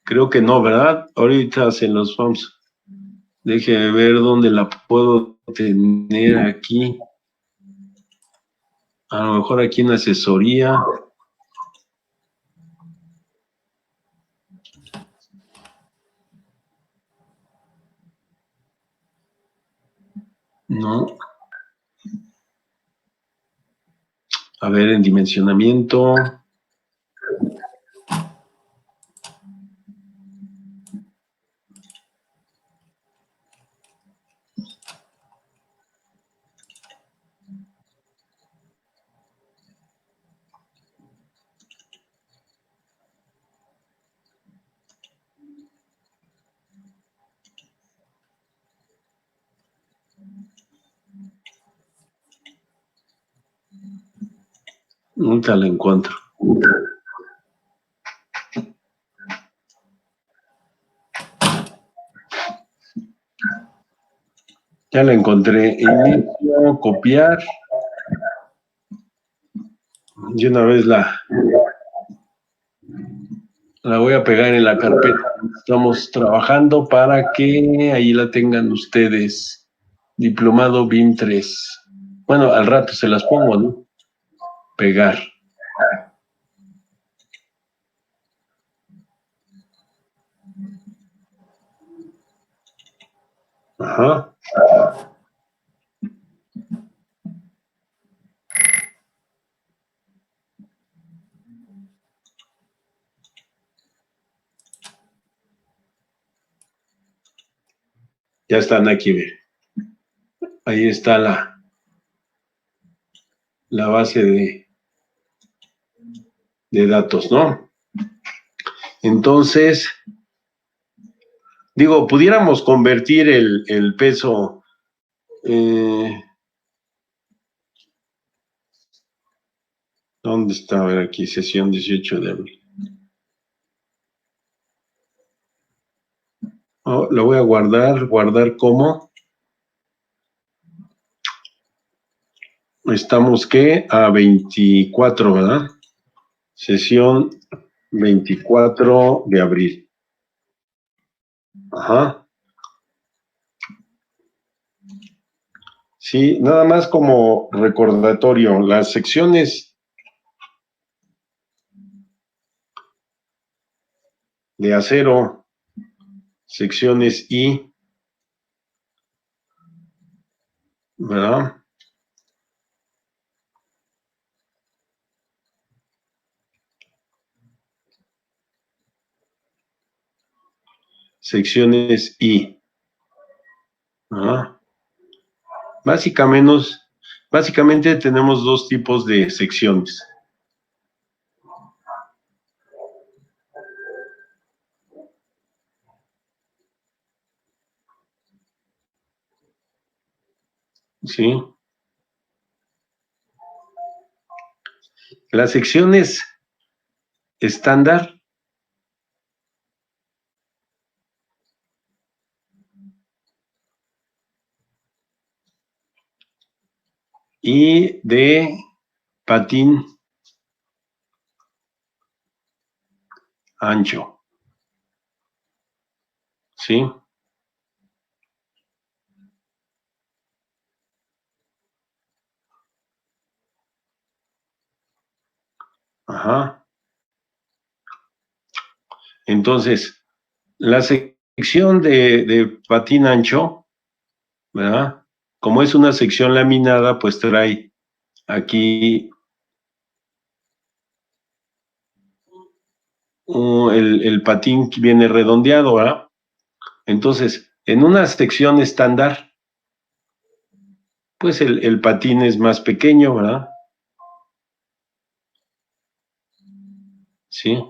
Creo que no, ¿verdad? Ahorita se los vamos. Déjeme ver dónde la puedo tener aquí. A lo mejor aquí en asesoría. No. A ver, en dimensionamiento. Nunca la encuentro. Ya la encontré. Inicio, copiar. Y una vez la voy a pegar en la carpeta. Estamos trabajando para que ahí la tengan ustedes. Diplomado BIM 3. Bueno, al rato se las pongo, ¿no? Pegar. Ajá. Ya están aquí, ve. Ahí está la base de datos, ¿no? Entonces, digo, pudiéramos convertir el peso. ¿Dónde está? A ver, aquí, sesión 18 de abril. Oh, lo voy a guardar como. Estamos, ¿qué? A 24, ¿verdad? Sesión 24 de abril. Ajá. Sí, nada más como recordatorio, las secciones de acero, secciones I, ¿verdad? Secciones I. ¿Verdad? Básicamente tenemos dos tipos de secciones. ¿Sí? Las secciones estándar y de patín ancho. ¿Sí? Ajá. Entonces, la sección de patín ancho, ¿verdad? Como es una sección laminada, pues trae aquí el patín que viene redondeado, ¿verdad? Entonces, en una sección estándar, pues el patín es más pequeño, ¿verdad? Sí,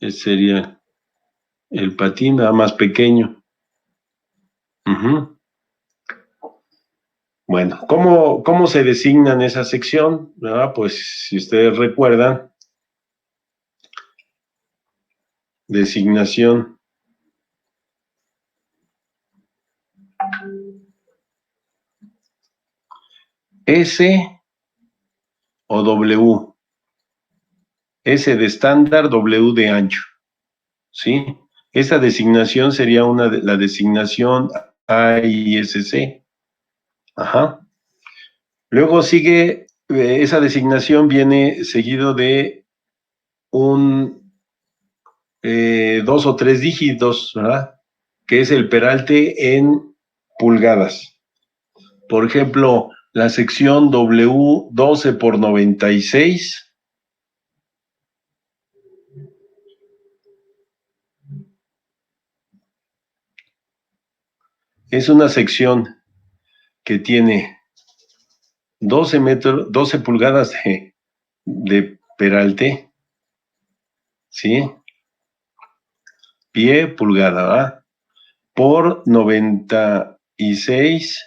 ese sería el patín, nada más pequeño. Ujú. Bueno, ¿cómo se designan esa sección? ¿Verdad? Pues si ustedes recuerdan, designación S o W. S de estándar, W de ancho. ¿Sí? Esa designación sería la designación AISC. Ajá. Luego sigue, esa designación viene seguido de un 2 o 3 dígitos, ¿verdad? Que es el peralte en pulgadas. Por ejemplo, la sección W12 por 96 es una sección que tiene 12 pulgadas de peralte, ¿sí? Pie, pulgada, ¿verdad? Por 96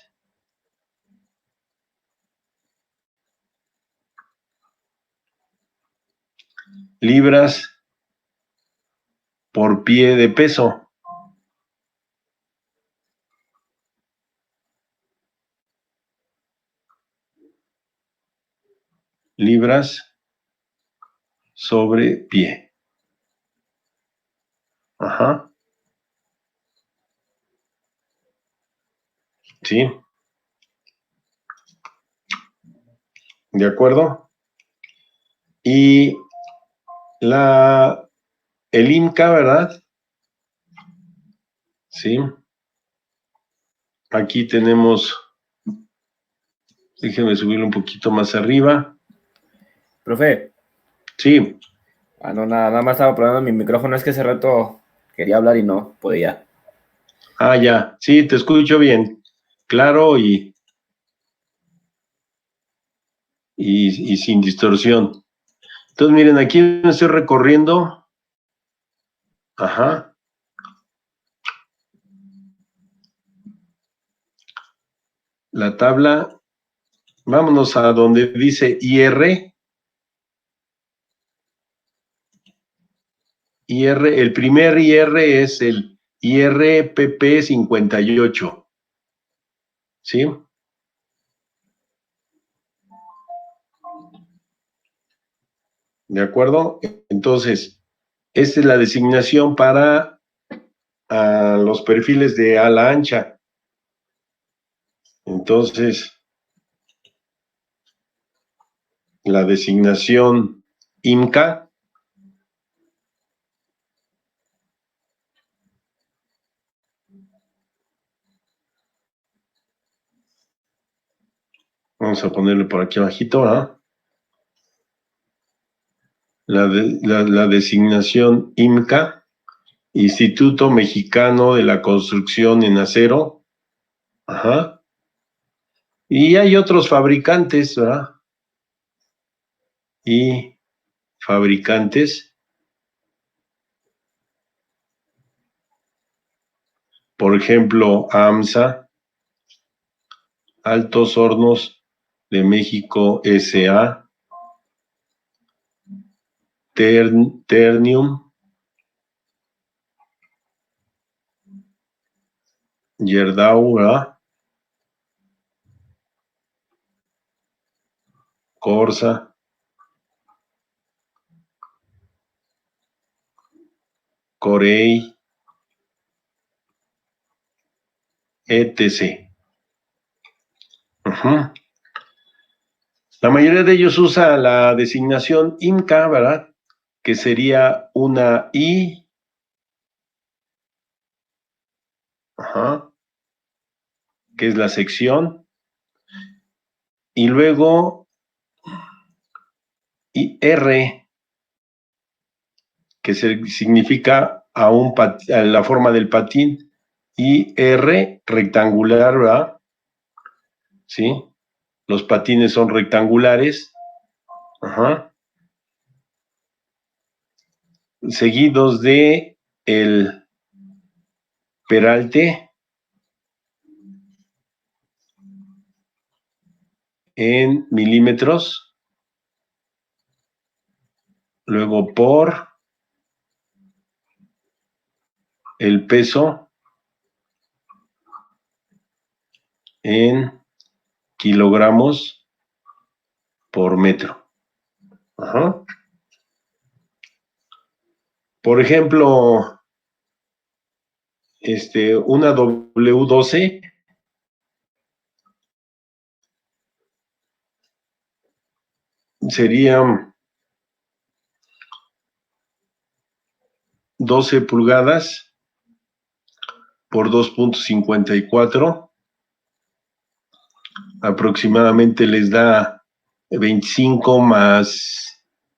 libras por pie de peso. Libras sobre pie. Ajá. ¿Sí? ¿De acuerdo? Y el IMCA, ¿verdad? Sí. Aquí tenemos, déjenme subirlo un poquito más arriba. Profe. Sí. No, nada más estaba probando mi micrófono. Es que hace rato quería hablar y no podía. Ah, ya, sí, te escucho bien, claro y sin distorsión. Entonces, miren, aquí me estoy recorriendo. Ajá. La tabla, vámonos a donde dice IR. El primer IR es el IRPP 58. ¿Sí? ¿De acuerdo? Entonces, esta es la designación para los perfiles de ala ancha. Entonces, la designación IMCA vamos a ponerle por aquí abajito, ¿ah? La designación IMCA, Instituto Mexicano de la Construcción en Acero. Ajá. Y hay otros fabricantes, ¿verdad? Y fabricantes, por ejemplo, AMSA, Altos Hornos de México S.A., Ternium, Gerdau, ¿verdad? Corsa, Corey, etc. Ajá. La mayoría de ellos usa la designación IMCA, ¿verdad? Que sería una I, ajá, que es la sección, y luego IR, que significa a la forma del patín, IR rectangular, ¿verdad? ¿Sí? Los patines son rectangulares, ajá, seguidos de el peralte en milímetros, luego por el peso en kilogramos por metro. Ajá. Por ejemplo, una W12 sería 12 pulgadas por 2.54, aproximadamente les da 25 más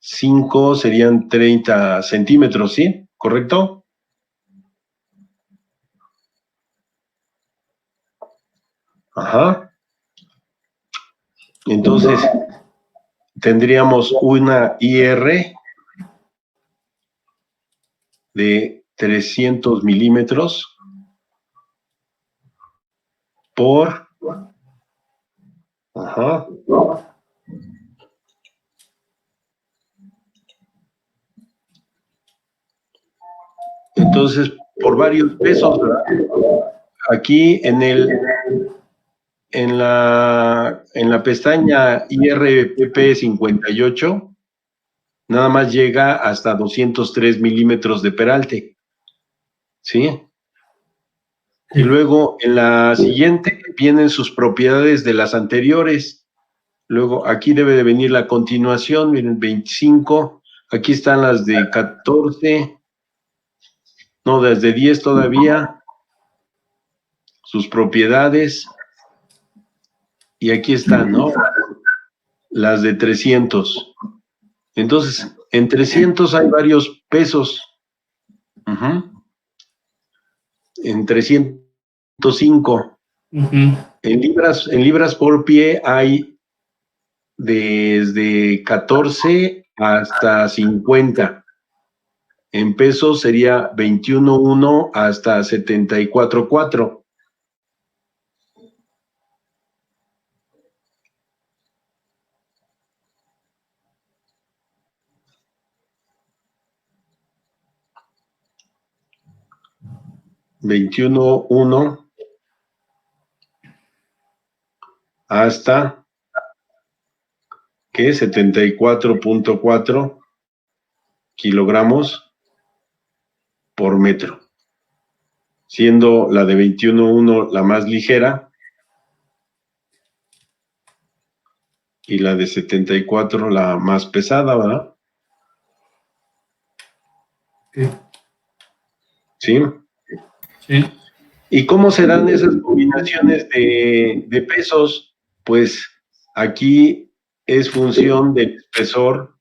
5 serían 30 centímetros, ¿sí? ¿Correcto? Ajá. Entonces, tendríamos una IR de 300 milímetros por... Ajá. Entonces, por varios pesos, ¿verdad? Aquí en la pestaña IRPP 58, nada más llega hasta 203 milímetros de peralte, ¿sí? Y luego en la siguiente vienen sus propiedades de las anteriores. Luego aquí debe de venir la continuación, miren, 25, aquí están las de 14, no, desde 10 todavía, sus propiedades, y aquí están, ¿no? Las de 300. Entonces, en 300 hay varios pesos. En 300 1.5. Ujú. En libras por pie hay desde 14 hasta 50. En pesos sería 21.1 hasta 74.4. $21.1 hasta ¿qué? 74.4 kilogramos por metro, siendo la de 21.1 la más ligera y la de 74 la más pesada, ¿verdad? Sí. ¿Sí? Sí. ¿Y cómo se dan esas combinaciones de pesos? Pues aquí es función del espesor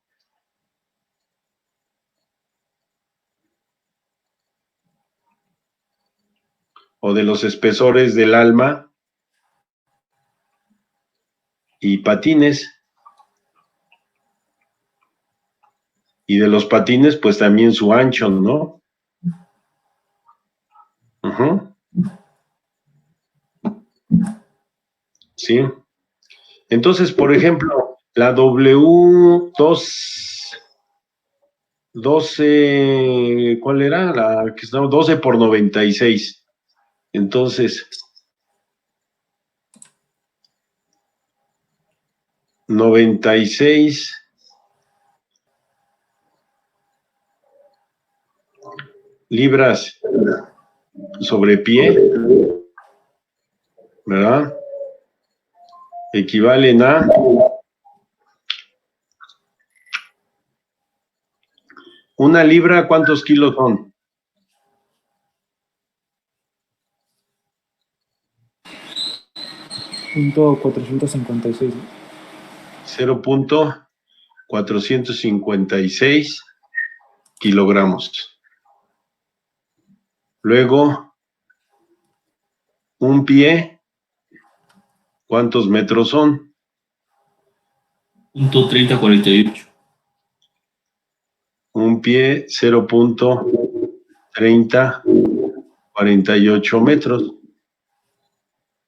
o de los espesores del alma y patines. Y de los patines, pues también su ancho, ¿no? Ujú. Sí. Entonces, por ejemplo, la W12, ¿cuál era? La que estaba 12 por 96. Entonces, 96 libras sobre pie, ¿verdad? Equivalen a 1 libra, ¿cuántos kilos son? .456. 0.456 kilogramos. Luego, un pie, ¿cuántos metros son? .3048. Un pie, 0.3048 metros.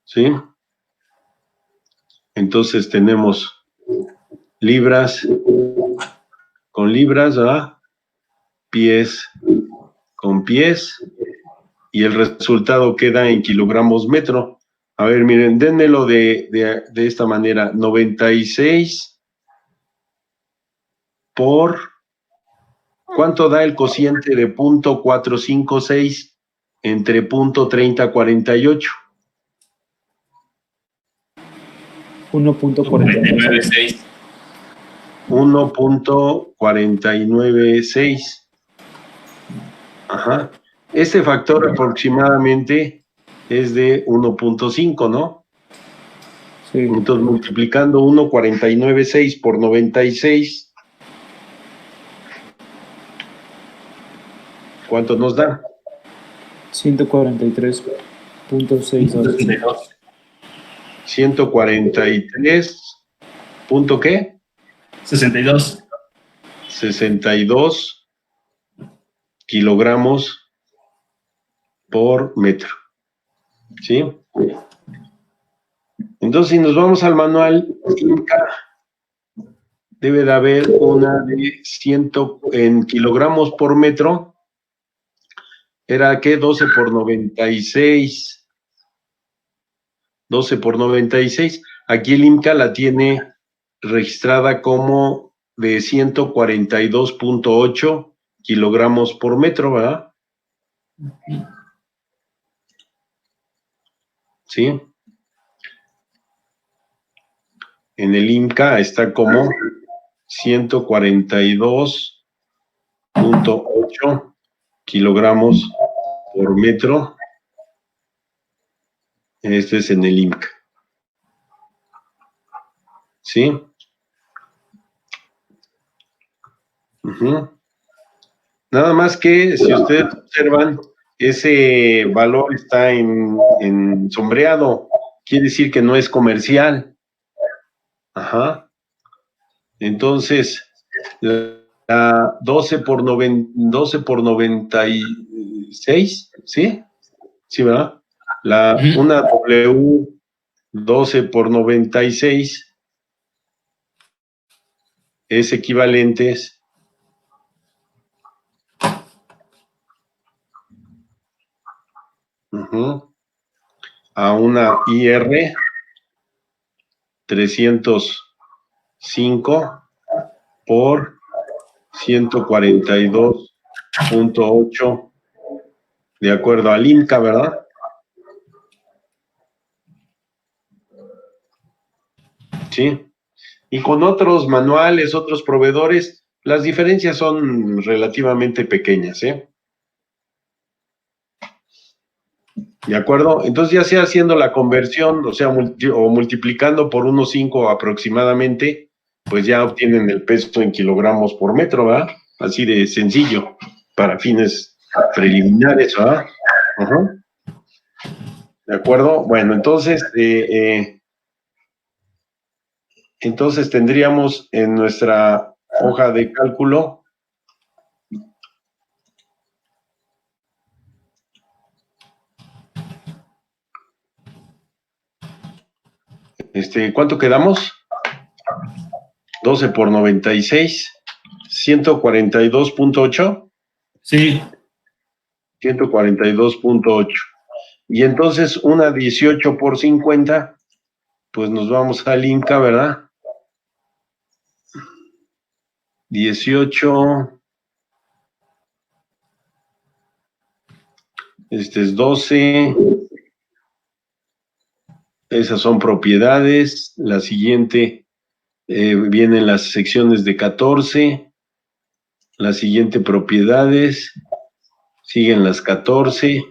¿Sí? Entonces tenemos libras con libras, ¿verdad? Pies con pies, y el resultado queda en kilogramos metro. A ver, miren, dénmelo de esta manera. 96 por... ¿Cuánto da el cociente de .456 entre .3048? 1.49. 1.496. Ajá. Este factor aproximadamente es de 1.5, ¿no? Sí. Entonces, multiplicando 1.496 por 96, ¿cuánto nos da? 143.62. 143. ¿Punto qué? 62. 62 kilogramos por metro. ¿Sí? Entonces, si nos vamos al manual INCA, debe de haber una de 100 en kilogramos por metro. ¿Era qué? 12 por 96. 12 por 96. Aquí el INCA la tiene registrada como de 142.8 kilogramos por metro, ¿verdad? ¿Sí? En el INCA está como 142.8 kilogramos por metro. Este es en el INCA. ¿Sí? Nada más que, si ustedes observan, ese valor está en sombreado, quiere decir que no es comercial. Ajá. Entonces, la 12 por 96, ¿sí? Sí, ¿verdad? Una W 12 por 96 es equivalente a una IR 305 por 142.8 de acuerdo al INCA, ¿verdad? Sí. Y con otros manuales, otros proveedores, las diferencias son relativamente pequeñas, ¿eh? ¿De acuerdo? Entonces, ya sea haciendo la conversión, o sea, o multiplicando por 1.5 aproximadamente, pues ya obtienen el peso en kilogramos por metro, ¿verdad? Así de sencillo, para fines preliminares, ¿verdad? Ajá. ¿De acuerdo? Bueno, entonces tendríamos en nuestra hoja de cálculo ¿cuánto quedamos? 12 por 96, 142.8. Sí. 142.8. Y entonces una 18 por 50, pues nos vamos al Inca, ¿verdad? 18, este es 12, esas son propiedades, la siguiente vienen las secciones de 14, la siguiente propiedades, siguen las 14,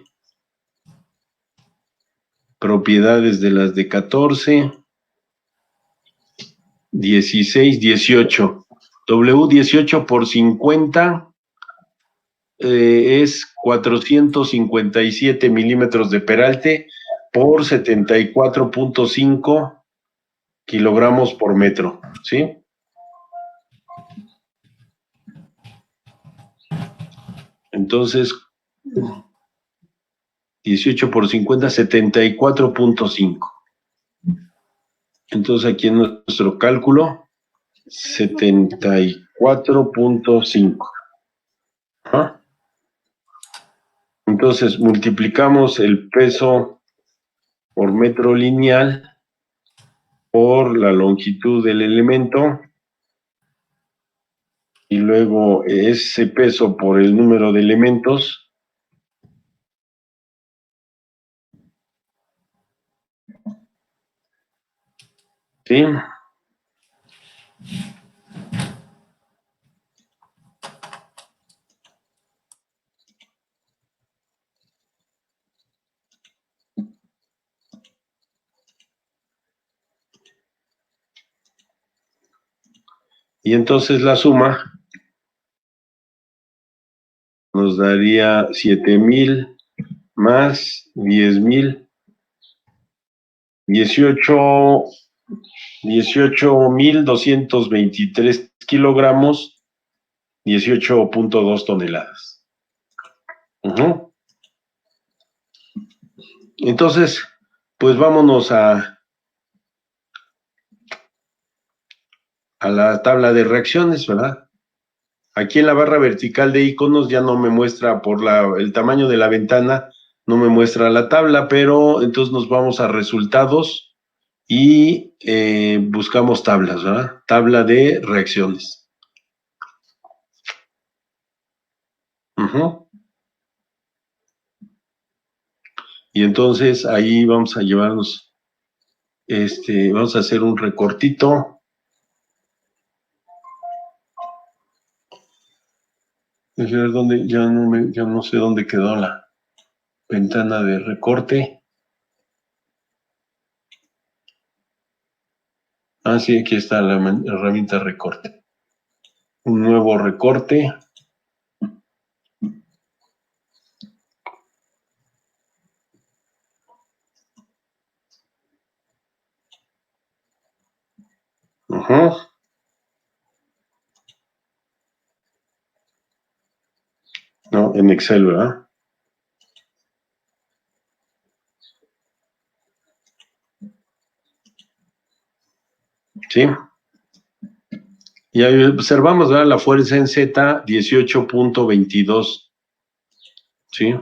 propiedades de las de 14, 16, 18. W18 por 50 es 457 milímetros de peralte por 74.5 kilogramos por metro, ¿sí? Entonces, 18 por 50, 74.5. Entonces, aquí en nuestro cálculo, 74.5. ¿Ah? Entonces, multiplicamos el peso por metro lineal por la longitud del elemento y luego ese peso por el número de elementos. ¿Sí? Y entonces la suma nos daría 7,000 más 10,000, 18,223 kilogramos, 18.2 toneladas. Entonces, pues vámonos a la tabla de reacciones, ¿verdad? Aquí en la barra vertical de iconos ya no me muestra por el tamaño de la ventana, no me muestra la tabla, pero entonces nos vamos a resultados y buscamos tablas, ¿verdad? Tabla de reacciones. Y entonces ahí vamos a llevarnos, vamos a hacer un recortito. A ver dónde, ya no sé dónde quedó la ventana de recorte. Ah, sí, aquí está la herramienta recorte. Un nuevo recorte. Ajá. No, en Excel, ¿verdad? Sí. Y ahí observamos, ¿verdad? La fuerza en Z, 18.22. ¿Sí?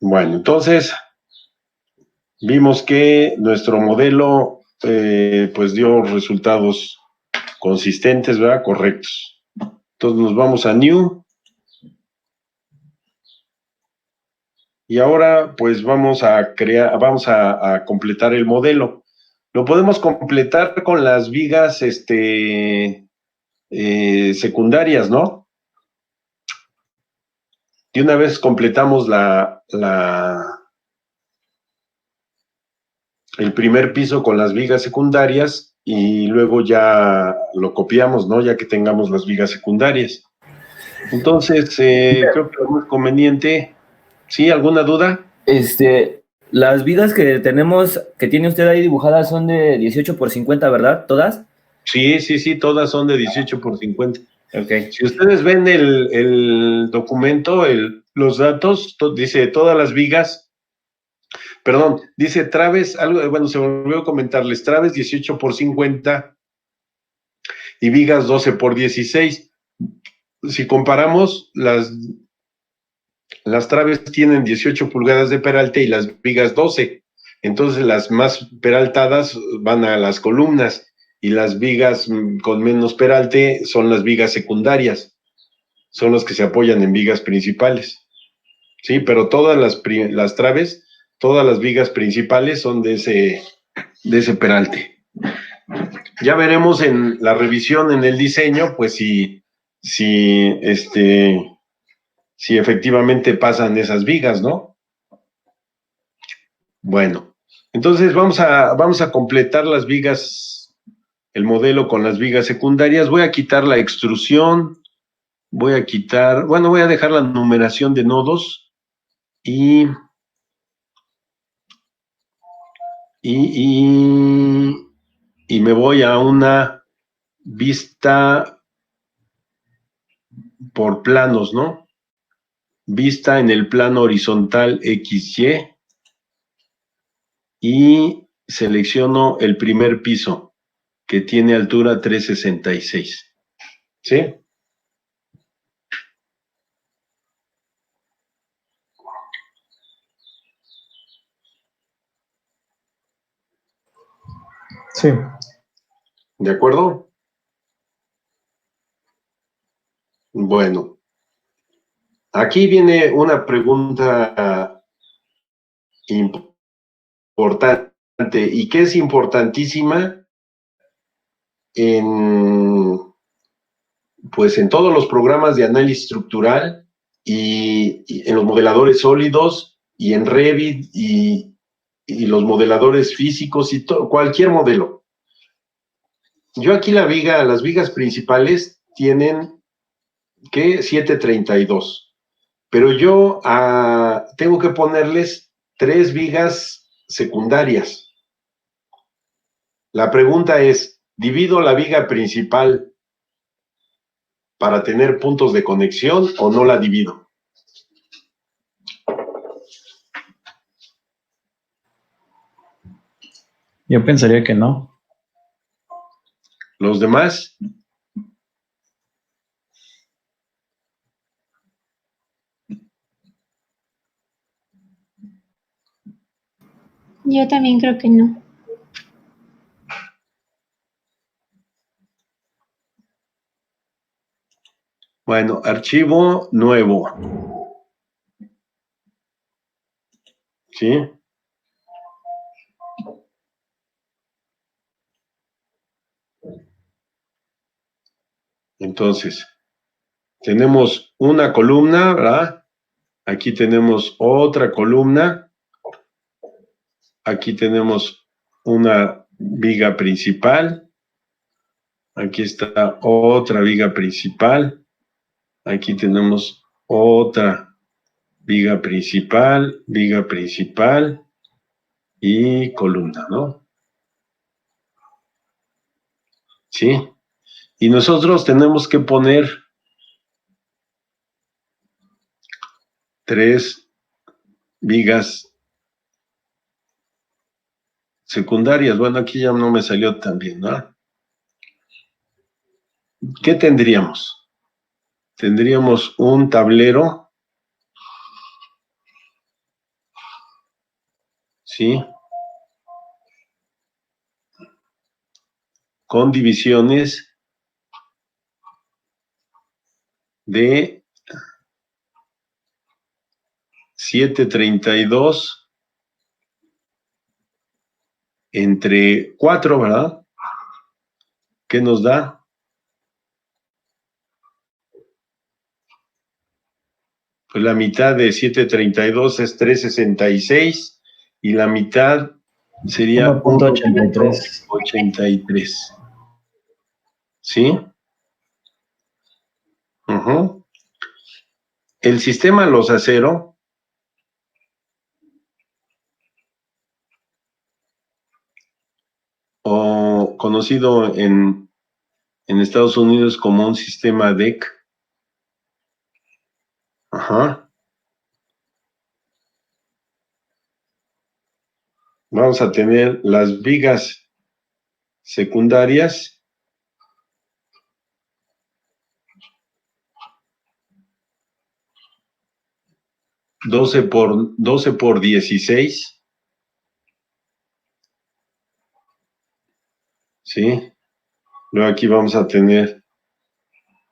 Bueno, entonces vimos que nuestro modelo pues dio resultados consistentes, ¿verdad? Correctos. Entonces nos vamos a New. Y ahora pues vamos a completar el modelo. Lo podemos completar con las vigas secundarias, ¿no? De una vez completamos el primer piso con las vigas secundarias y luego ya lo copiamos, ¿no? Ya que tengamos las vigas secundarias. Entonces, creo que lo más conveniente. ¿Sí? ¿Alguna duda? Las vigas que tenemos, que tiene usted ahí dibujadas son de 18x50, ¿verdad? ¿Todas? Sí, todas son de 18x50. Ok. Si ustedes ven el documento, los datos, dice todas las vigas, perdón, dice traves, algo, bueno, se me olvidó comentarles, traves 18x50 y vigas 12x16. Si comparamos, las traves tienen 18 pulgadas de peralte y las vigas 12. Entonces las más peraltadas van a las columnas y las vigas con menos peralte son las vigas secundarias. Son los que se apoyan en vigas principales. Sí, pero todas las traves, todas las vigas principales son de ese peralte. Ya veremos en la revisión en el diseño, pues si efectivamente pasan esas vigas, ¿no? Bueno, entonces vamos a completar las vigas, el modelo con las vigas secundarias. Voy a quitar la extrusión, voy a dejar la numeración de nodos y me voy a una vista por planos, ¿no? Vista en el plano horizontal XY y selecciono el primer piso que tiene altura 366. ¿Sí? Sí. ¿De acuerdo? Bueno, aquí viene una pregunta importante y que es importantísima pues en todos los programas de análisis estructural y en los modeladores sólidos y en Revit y los modeladores físicos y cualquier modelo. Yo aquí las vigas principales tienen que 732, pero yo tengo que ponerles 3 vigas secundarias. La pregunta es, ¿divido la viga principal para tener puntos de conexión o no la divido? Yo pensaría que no. ¿Los demás? Yo también creo que no. Bueno, archivo nuevo. ¿Sí? Entonces, tenemos una columna, ¿verdad? Aquí tenemos otra columna. Aquí tenemos una viga principal. Aquí está otra viga principal. Aquí tenemos otra viga principal y columna, ¿no? ¿Sí? Y nosotros tenemos que poner 3 vigas secundarias. Bueno, aquí ya no me salió tan bien, ¿no? ¿Qué tendríamos? Tendríamos un tablero, ¿sí? Con divisiones de 732 entre 4, ¿verdad? ¿Qué nos da? Pues la mitad de 732 es 366 y la mitad sería 1.83. 1.83. ¿Sí? Ujú. El sistema Los Acero o conocido en Estados Unidos como un sistema DEC. Ajá. Vamos a tener las vigas secundarias, doce por 16, ¿sí? Luego aquí vamos a tener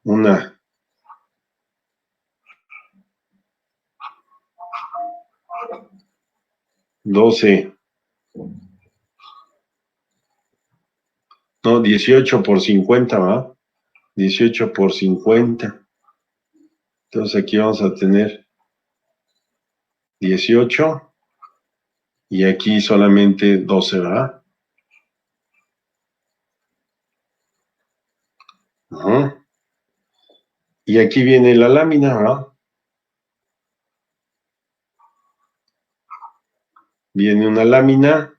una 12, no, 18 por 50, ¿va? 18 por 50. Entonces aquí vamos a tener 18 y aquí solamente 12, ¿verdad? Ajá. Y aquí viene la lámina, ¿verdad? Viene una lámina,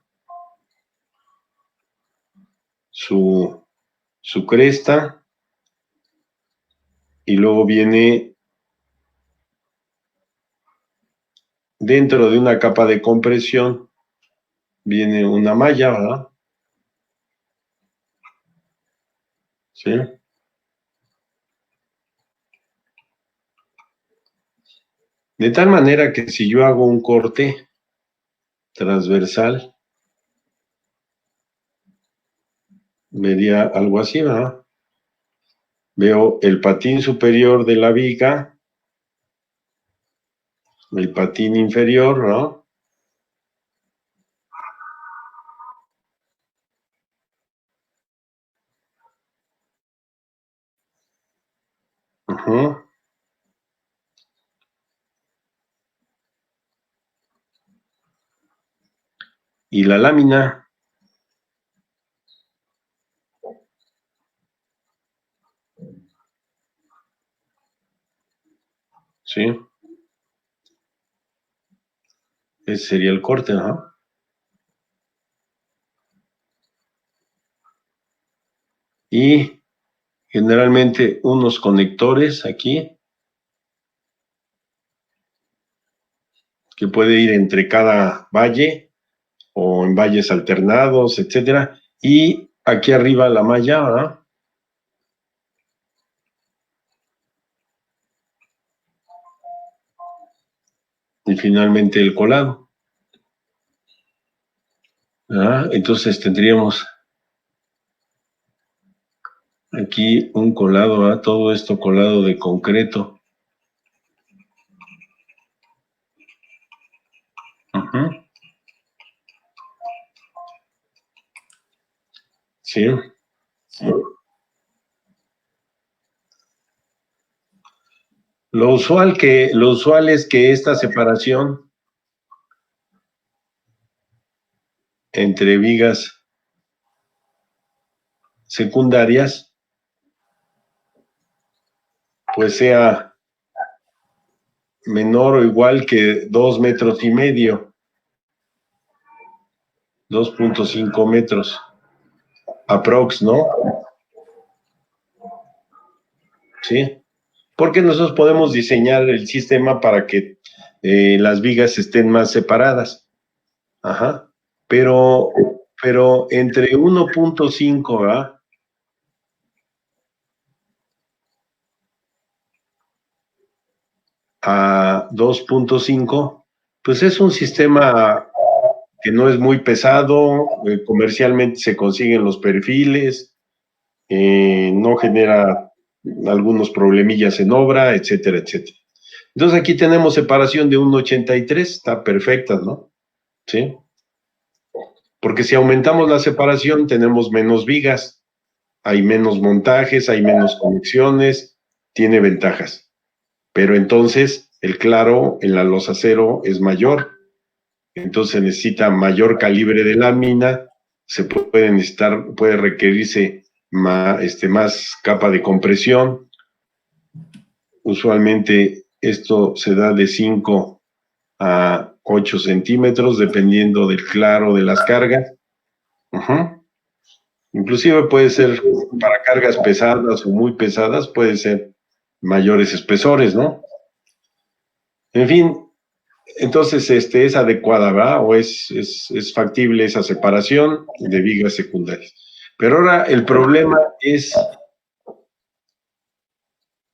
su cresta, y luego viene dentro de una capa de compresión, viene una malla, ¿verdad? ¿Sí? De tal manera que si yo hago un corte transversal, vería algo así, ¿verdad? Veo el patín superior de la viga, el patín inferior, ¿no? Ajá. Y la lámina, ¿sí? Ese sería el corte, ¿no? Y generalmente unos conectores aquí, que puede ir entre cada valle o en valles alternados, etcétera. Y aquí arriba la malla, ¿verdad? Y finalmente el colado. ¿Verdad? Entonces tendríamos aquí un colado, ¿verdad? Todo esto colado de concreto. Ajá. Sí. Lo usual es que esta separación entre vigas secundarias pues sea menor o igual que 2,5 metros, 2,5 metros, aprox, ¿no? Sí, porque nosotros podemos diseñar el sistema para que las vigas estén más separadas. Ajá. Pero entre 1,5, ¿verdad? A 2,5, pues es un sistema que no es muy pesado, comercialmente se consiguen los perfiles, no genera algunos problemillas en obra, etcétera, etcétera. Entonces aquí tenemos separación de 1,83, está perfecta, ¿no? Sí. Porque si aumentamos la separación, tenemos menos vigas, hay menos montajes, hay menos conexiones, tiene ventajas. Pero entonces el claro en la losa cero es mayor, entonces necesita mayor calibre de lámina, puede requerirse más capa de compresión. Usualmente esto se da de 5 a 8 centímetros, dependiendo del claro de las cargas. Uh-huh. Inclusive puede ser para cargas pesadas o muy pesadas, puede ser mayores espesores, ¿no? En fin, entonces es adecuada, ¿verdad? O es factible esa separación de vigas secundarias. Pero ahora el problema es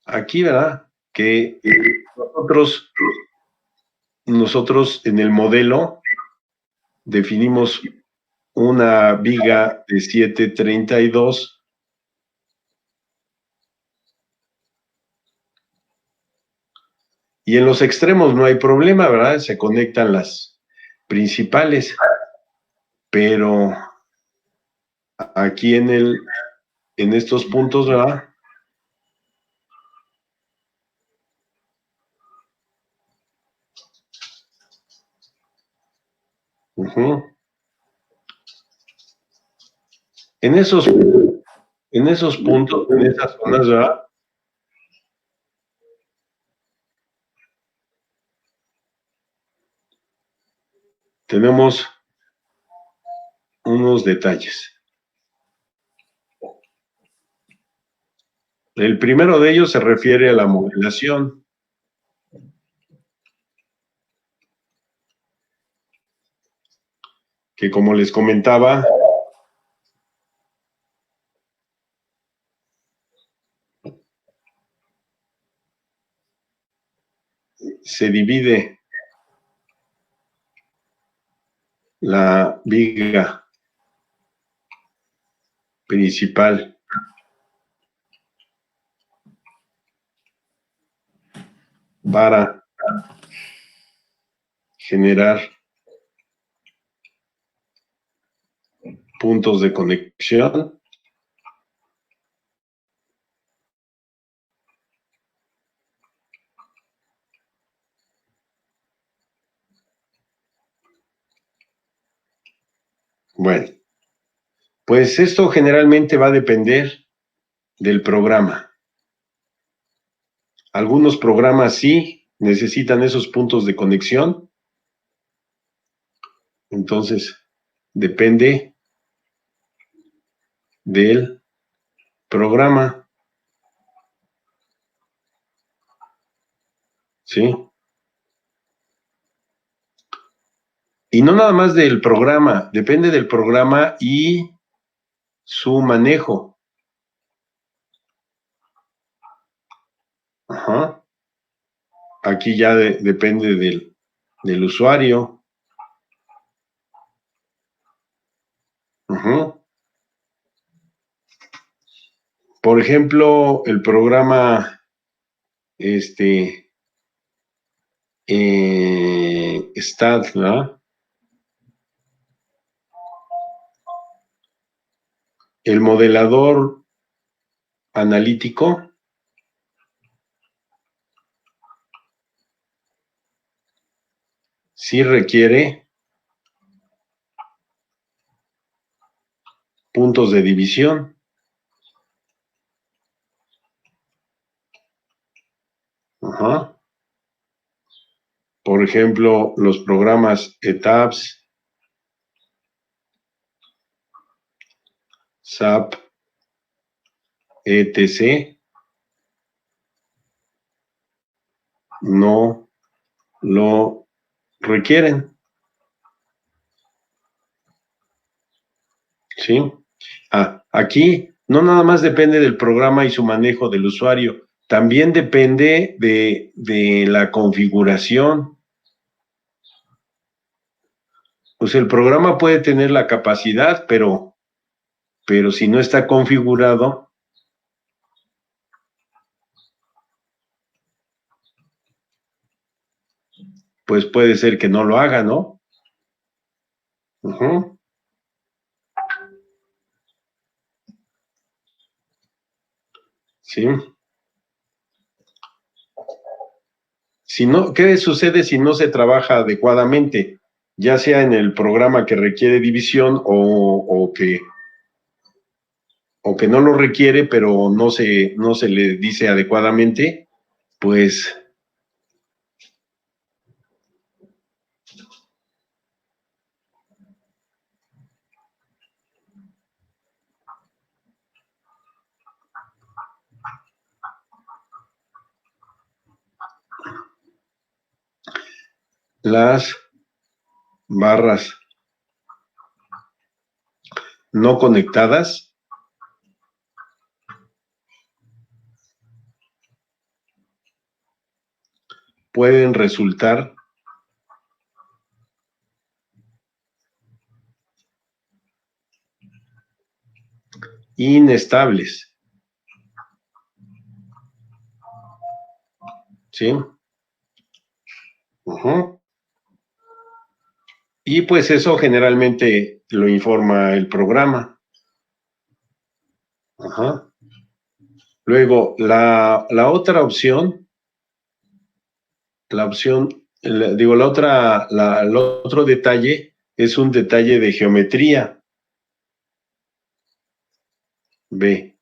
aquí, ¿verdad? Que nosotros en el modelo definimos una viga de 7,32 y en los extremos no hay problema, ¿verdad? Se conectan las principales, pero aquí en estos puntos, ¿verdad? Uh-huh. En esos puntos, en esas zonas, ¿verdad? Tenemos unos detalles. El primero de ellos se refiere a la modelación. Que como les comentaba, se divide la viga principal para generar puntos de conexión. Bueno, pues esto generalmente va a depender del programa. Algunos programas sí necesitan esos puntos de conexión. Entonces, depende del programa. ¿Sí? Y no nada más del programa, depende del programa y su manejo. Ajá. Aquí ya depende del usuario. Ajá. Por ejemplo, el programa STAT, ¿no? El modelador analítico sí requiere puntos de división. Ajá. Por ejemplo, los programas ETABS, SAP, etc. no lo requieren. ¿Sí? Aquí no nada más depende del programa y su manejo del usuario, también depende de la configuración. Pues el programa puede tener la capacidad, pero si no está configurado, pues puede ser que no lo haga, ¿no? Uh-huh. Sí. Si no, ¿qué sucede si no se trabaja adecuadamente? Ya sea en el programa que requiere división o que no lo requiere, pero no se le dice adecuadamente, pues las barras no conectadas pueden resultar inestables. ¿Sí? Uh-huh. Y pues eso generalmente lo informa el programa. Ajá. Luego, la otra opción, el otro detalle es un detalle de geometría. B.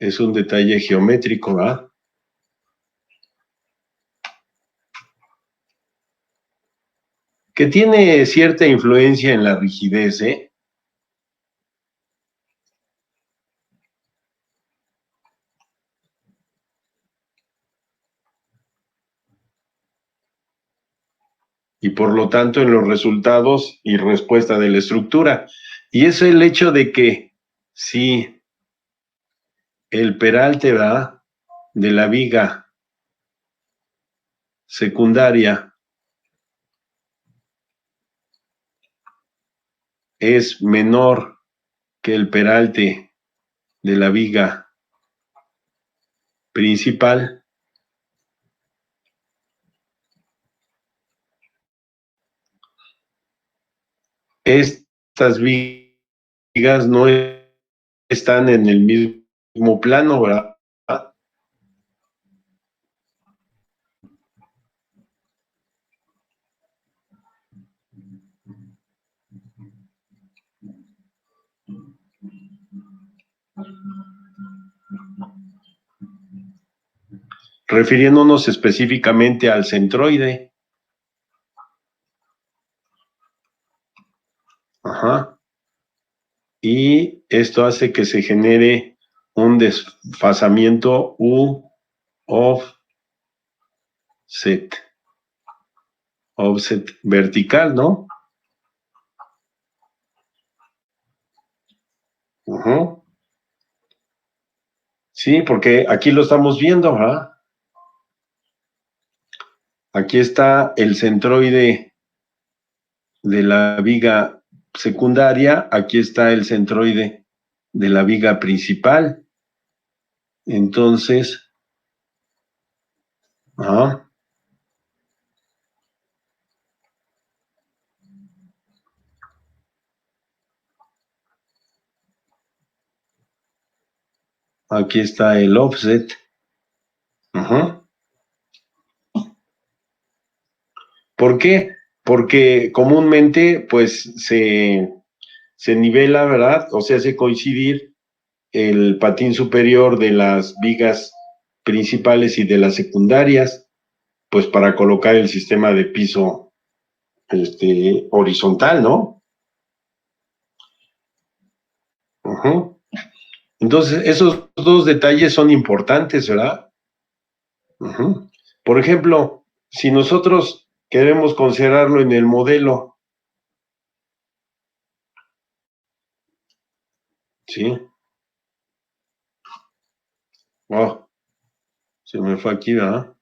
Es un detalle geométrico, ¿verdad? Que tiene cierta influencia en la rigidez, ¿eh? Y por lo tanto en los resultados y respuesta de la estructura. Y es el hecho de que si el peralte va de la viga secundaria es menor que el peralte de la viga principal, estas vigas no están en el mismo plano, ¿verdad? Refiriéndonos específicamente al centroide. Ajá. Y esto hace que se genere un desfasamiento U offset vertical, ¿no? Uh-huh. Sí, porque aquí lo estamos viendo, ¿verdad? Aquí está el centroide de la viga secundaria, aquí está el centroide de la viga principal. Entonces, aquí está el offset. ¿Por qué? Porque comúnmente, pues, se nivela, ¿verdad? O sea, hace coincidir el patín superior de las vigas principales y de las secundarias, pues para colocar el sistema de piso horizontal, ¿no? Ujú. Entonces, esos dos detalles son importantes, ¿verdad? Ujú. Por ejemplo, si nosotros queremos considerarlo en el modelo, ¿sí? Oh, se me fue aquí, ¿verdad?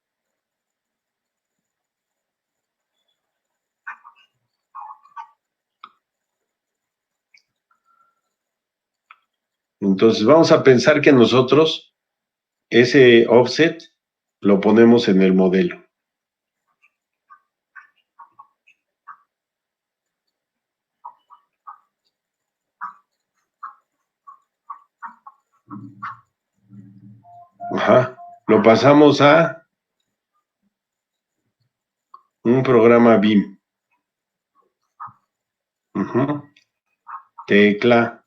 Entonces, vamos a pensar que nosotros ese offset lo ponemos en el modelo. Ajá. Lo pasamos a un programa BIM. Ujú. Tecla.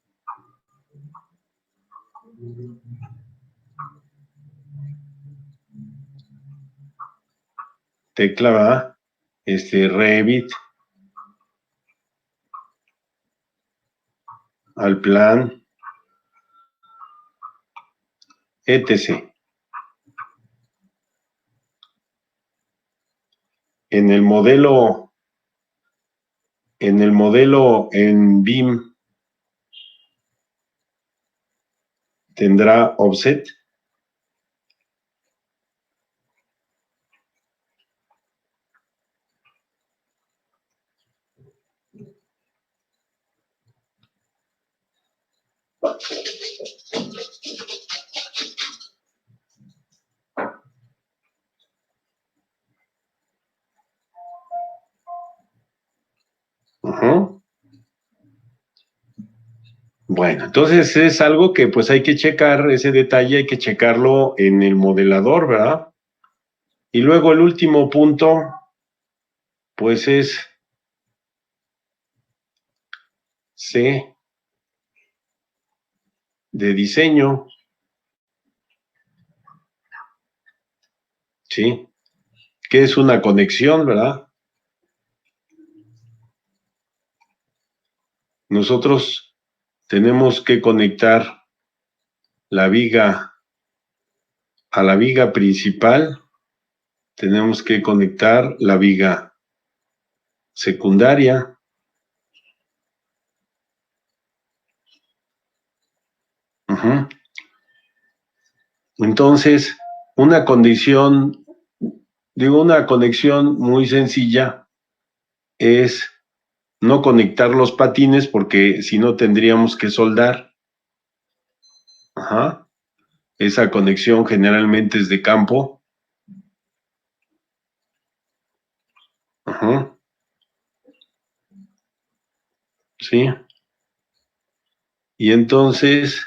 Tecla, ¿verdad? Revit. Al plan. etc. En el modelo en BIM tendrá offset. Ujú. Bueno, entonces es algo que pues hay que checar, ese detalle hay que checarlo en el modelador, ¿verdad? Y luego el último punto, pues es C de diseño, ¿sí? Que es una conexión, ¿verdad? Nosotros tenemos que conectar la viga a la viga principal, tenemos que conectar la viga secundaria. Ujú. Entonces, una condición, una conexión muy sencilla es no conectar los patines porque si no tendríamos que soldar. Ajá. Esa conexión generalmente es de campo. Ajá. Sí. Y entonces,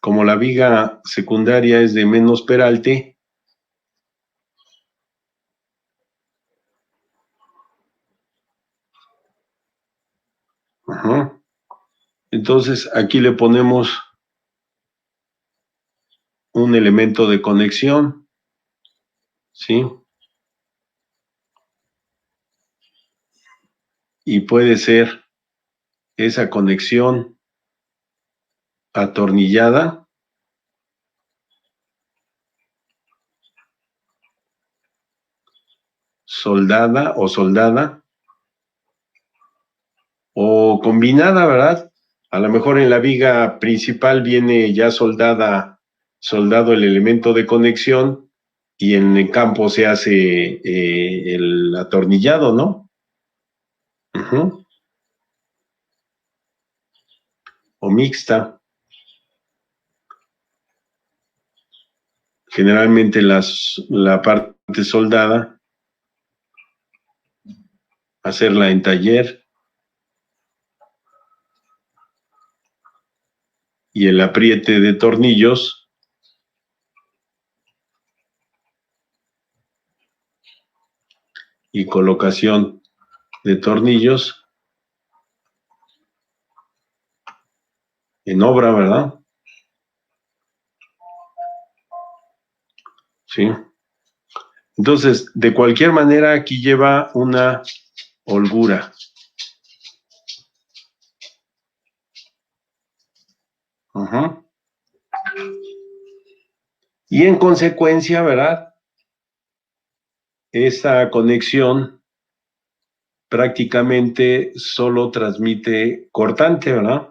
como la viga secundaria es de menos peralte, ajá, entonces aquí le ponemos un elemento de conexión, ¿sí? Y puede ser esa conexión atornillada, soldada o combinada, ¿verdad? A lo mejor en la viga principal viene ya soldado el elemento de conexión y en el campo se hace el atornillado, ¿no? Ujú. O mixta. Generalmente la parte soldada, hacerla en taller y el apriete de tornillos y colocación de tornillos en obra, ¿verdad? Sí. Entonces, de cualquier manera, aquí lleva una holgura. Ajá. Y en consecuencia, ¿verdad? Esa conexión prácticamente solo transmite cortante, ¿verdad?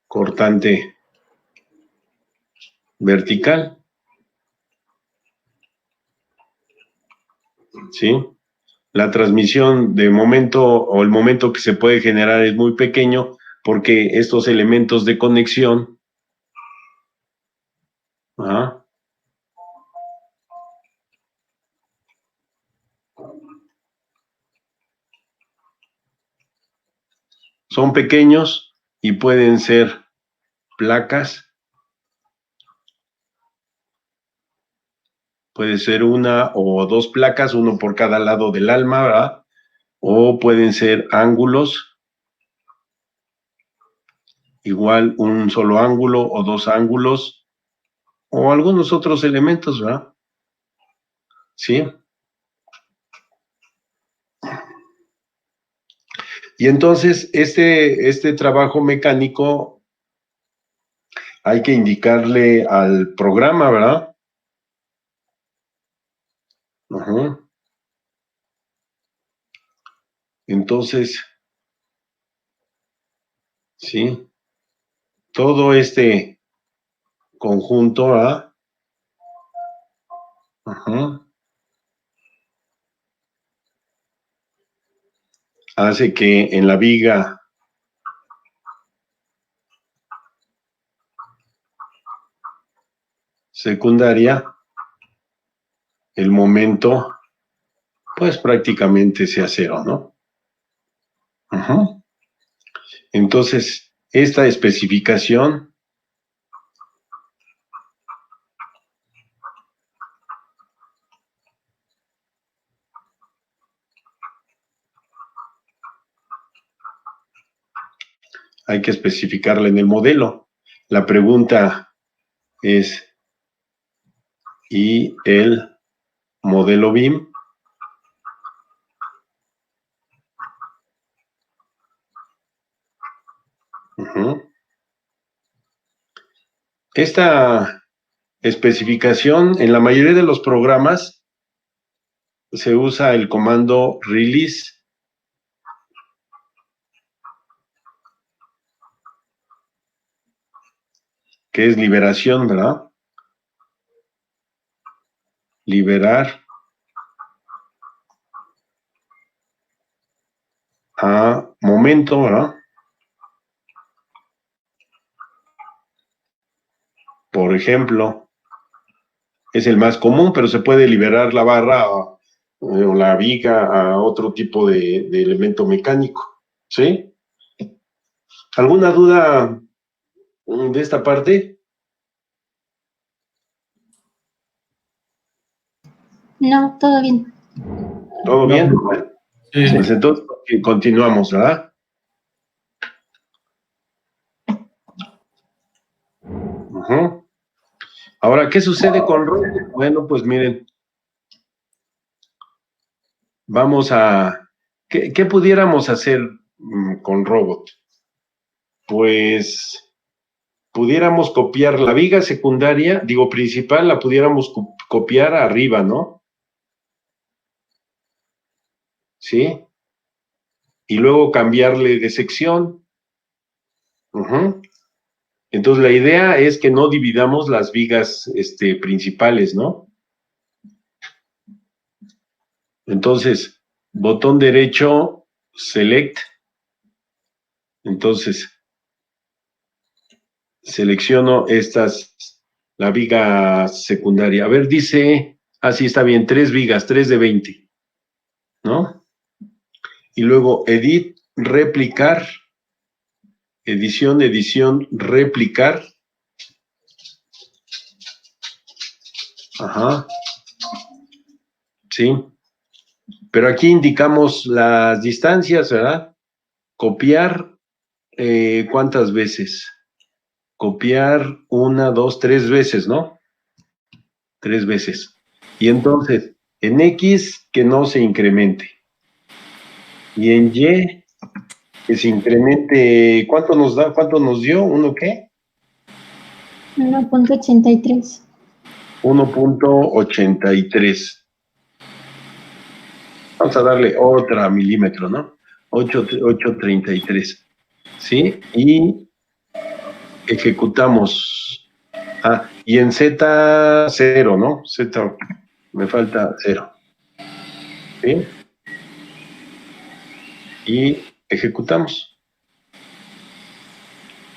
Cortante vertical, ¿sí? La transmisión de momento o el momento que se puede generar es muy pequeño porque estos elementos de conexión, ajá, son pequeños y pueden ser placas, puede ser una o dos placas, uno por cada lado del alma, ¿verdad? O pueden ser ángulos, igual un solo ángulo o dos ángulos, o algunos otros elementos, ¿verdad? Sí. Y entonces, este trabajo mecánico hay que indicarle al programa, ¿verdad? Ajá. Entonces, sí, todo este conjunto, ¿verdad? Ajá, hace que en la viga secundaria el momento, pues prácticamente sea cero, ¿no? Ajá. Entonces, esta especificación hay que especificarla en el modelo. La pregunta es, ¿y el modelo BIM? Ajá. Esta especificación en la mayoría de los programas se usa el comando release, que es liberación, ¿verdad? Liberar a momento, ¿verdad? Por ejemplo, es el más común, pero se puede liberar la barra o la viga a otro tipo de elemento mecánico, ¿sí? ¿Alguna duda de esta parte? No, todo bien. ¿Todo bien? Bueno, Sí. pues entonces continuamos, ¿verdad? Ajá. Ahora, ¿qué sucede con Robot? Bueno, pues miren, vamos a... ¿Qué pudiéramos hacer con Robot? Pues pudiéramos copiar la viga secundaria, digo principal, la pudiéramos copiar arriba, ¿no? ¿Sí? Y luego cambiarle de sección. Ujú. Entonces la idea es que no dividamos las vigas principales, ¿no? Entonces, botón derecho, select. Entonces, selecciono la viga secundaria. A ver, dice, así está bien, 3 vigas, 3 de 20, ¿no? Y luego edit, replicar, edición, replicar. Ajá. ¿sí? Pero aquí indicamos las distancias, ¿verdad? Copiar, ¿cuántas veces? Copiar 1, 2, 3 veces, ¿no? 3 veces. Y entonces, en X, que no se incremente. Y en Y, que se incremente, ¿cuánto nos da? ¿Cuánto nos dio? ¿Uno qué? 1.83. 1.83. Vamos a darle otra milímetro, ¿no? 8.33. ¿Sí? Y ejecutamos. Ah, y en Z, 0, ¿no? Z, me falta 0. ¿Sí? Y ejecutamos.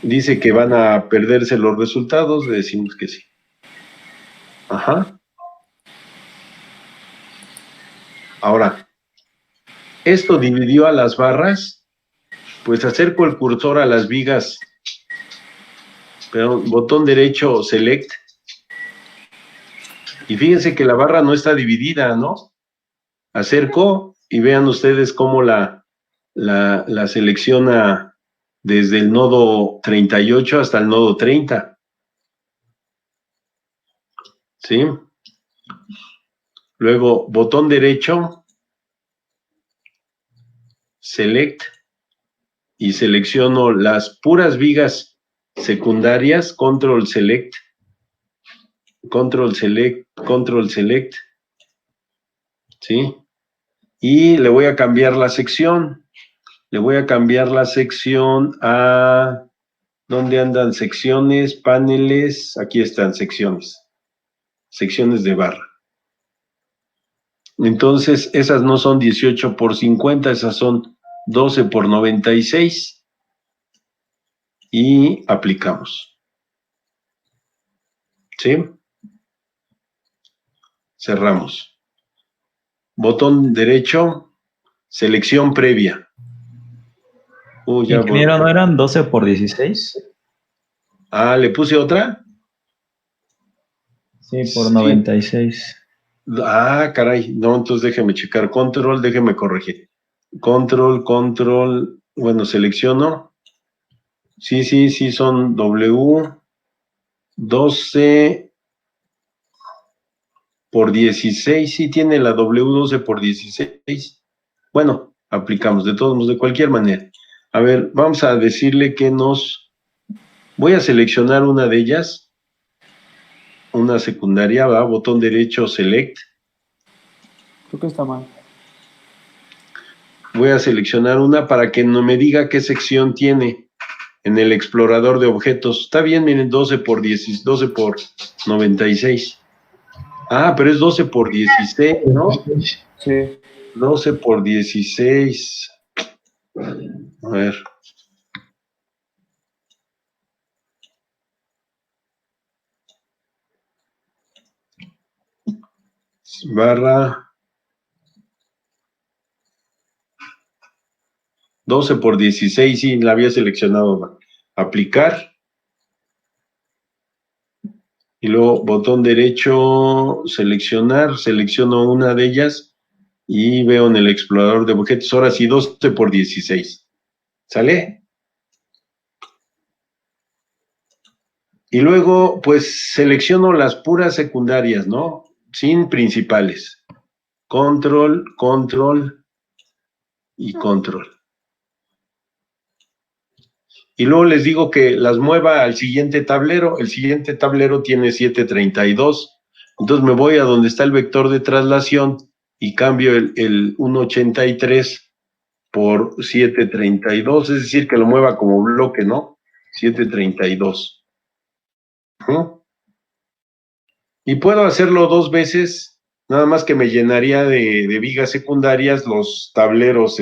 Dice que van a perderse los resultados, le decimos que sí. Ajá. Ahora, esto dividió a las barras, pues acerco el cursor a las vigas, pero botón derecho, select, y fíjense que la barra no está dividida, ¿no? Acerco y vean ustedes cómo la selecciona desde el nodo 38 hasta el nodo 30. ¿Sí? Luego, botón derecho, select, y selecciono las puras vigas secundarias, control select, control select, control select, ¿sí? Y le voy a cambiar la sección. Le voy a cambiar la sección a... ¿Dónde andan secciones, paneles? Aquí están secciones. Secciones de barra. Entonces, esas no son 18 por 50, esas son 12 por 96. Y aplicamos. ¿Sí? Cerramos. Botón derecho, selección previa. Ya Ingeniero, ¿no eran 12 por 16? Ah, ¿le puse otra? Sí, por Sí. 96. Ah, caray. No, entonces déjeme checar. Control, déjeme corregir. Control. Bueno, selecciono. Sí, son W 12 por 16. Sí tiene la W 12 por 16. Bueno, aplicamos de todos modos, de cualquier manera. A ver, vamos a decirle que voy a seleccionar una de ellas, una secundaria, va, botón derecho, select. Creo que está mal. Voy a seleccionar una para que no me diga qué sección tiene en el explorador de objetos. Está bien, miren, 12 por 10, 12 por 96. Ah, pero es 12 por 16, ¿no? Sí. 12 por 16. A ver. Barra 12 por 16, sí, la había seleccionado. Aplicar. Y luego botón derecho, seleccionar, selecciono una de ellas y veo en el explorador de objetos, ahora sí, 12 por 16. ¿Sale? Y luego, pues, selecciono las puras secundarias, ¿no? Sin principales. Control y control. Y luego les digo que las mueva al siguiente tablero. El siguiente tablero tiene 732. Entonces me voy a donde está el vector de traslación y cambio el 1.83 por 732, es decir, que lo mueva como bloque, ¿no? 732. Y puedo hacerlo 2 veces, nada más que me llenaría de vigas secundarias los tableros,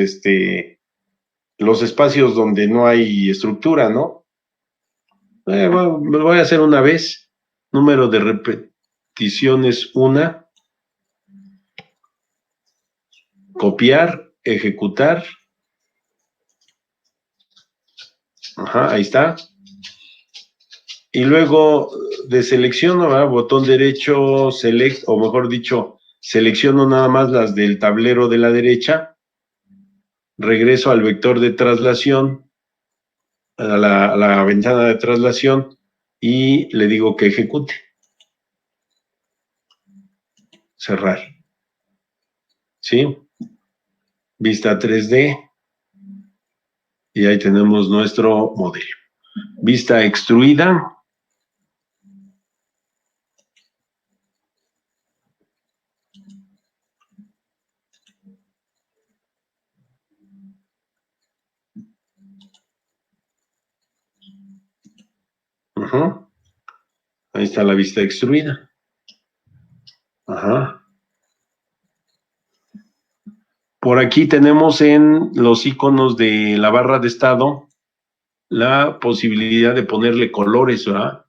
los espacios donde no hay estructura, ¿no? Lo voy a hacer una vez. Número de repeticiones 1. Copiar, ejecutar. Ajá, ahí está. Y luego deselecciono, ¿verdad? Botón derecho, select, o mejor dicho, selecciono nada más las del tablero de la derecha, regreso al vector de traslación, a la ventana de traslación, y le digo que ejecute. Cerrar. ¿Sí? Vista 3D. Y ahí tenemos nuestro modelo. Vista extruida. Ajá. Ahí está la vista extruida. Ajá. Por aquí tenemos en los iconos de la barra de estado la posibilidad de ponerle colores, ¿verdad?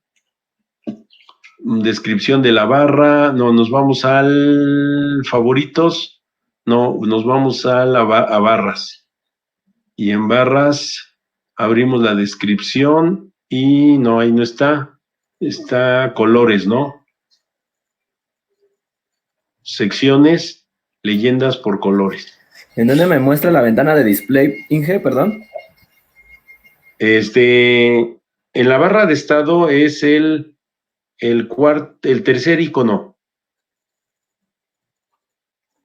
Descripción de la barra, no, nos vamos al favoritos, no, nos vamos a barras. Y en barras abrimos la descripción y no, ahí no está, está colores, ¿no? Secciones, leyendas por colores. ¿En dónde me muestra la ventana de display, Inge, perdón? En la barra de estado es el tercer icono.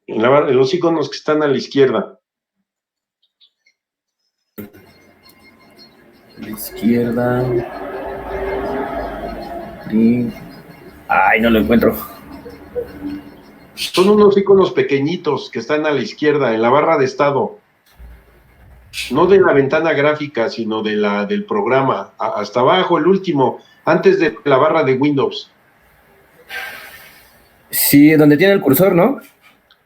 En los iconos que están a la izquierda. A la izquierda. Y... ay, no lo encuentro. Son unos iconos pequeñitos que están a la izquierda, en la barra de estado. No de la ventana gráfica, sino del programa. Hasta abajo, el último, antes de la barra de Windows. Sí, donde tiene el cursor, ¿no?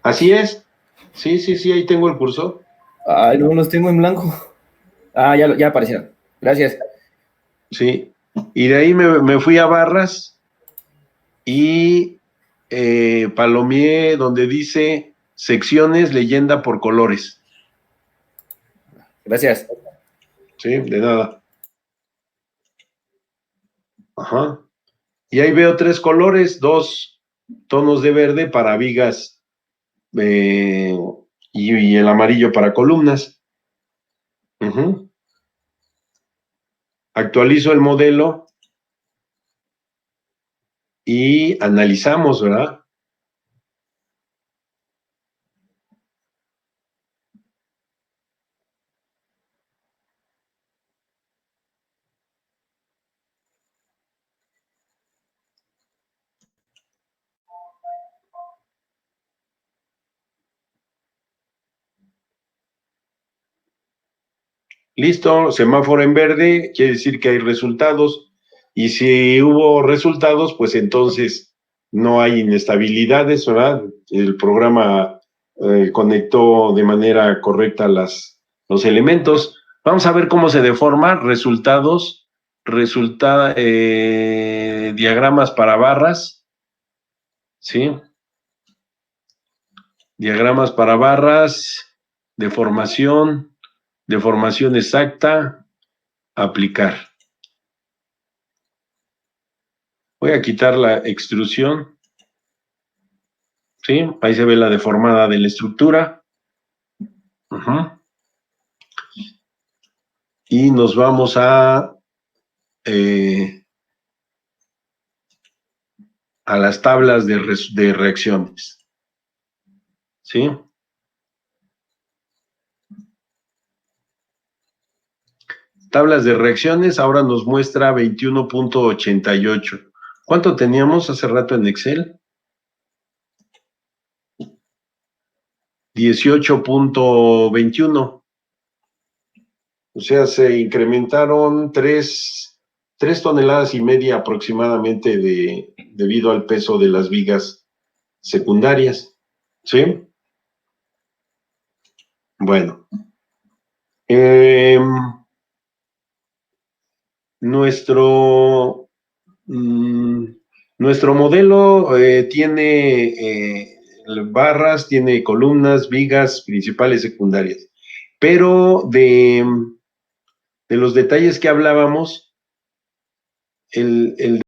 Así es. Sí, ahí tengo el cursor. Ay, no, los tengo en blanco. Ah, ya aparecieron. Gracias. Sí. Y de ahí me fui a barras y palomeé donde dice secciones, leyenda por colores. Gracias. Sí, de nada. Ajá. Y ahí veo 3 colores, 2 tonos de verde para vigas y el amarillo para columnas. Uh-huh. Actualizo el modelo y analizamos, ¿verdad? Listo, semáforo en verde, quiere decir que hay resultados. Y si hubo resultados, pues entonces no hay inestabilidades, ¿verdad? El programa conectó de manera correcta los elementos. Vamos a ver cómo se deforma. Resultados, diagramas para barras, ¿sí? Diagramas para barras, deformación exacta, aplicar. Voy a quitar la extrusión. ¿Sí? Ahí se ve la deformada de la estructura. Uh-huh. Y nos vamos a las tablas de reacciones. ¿Sí? Tablas de reacciones, ahora nos muestra 21.88. ¿Cuánto teníamos hace rato en Excel? 18.21. O sea, se incrementaron 3 toneladas y media aproximadamente debido al peso de las vigas secundarias. ¿Sí? Bueno. Nuestro modelo tiene barras, tiene columnas, vigas principales, secundarias. Pero de los detalles que hablábamos, el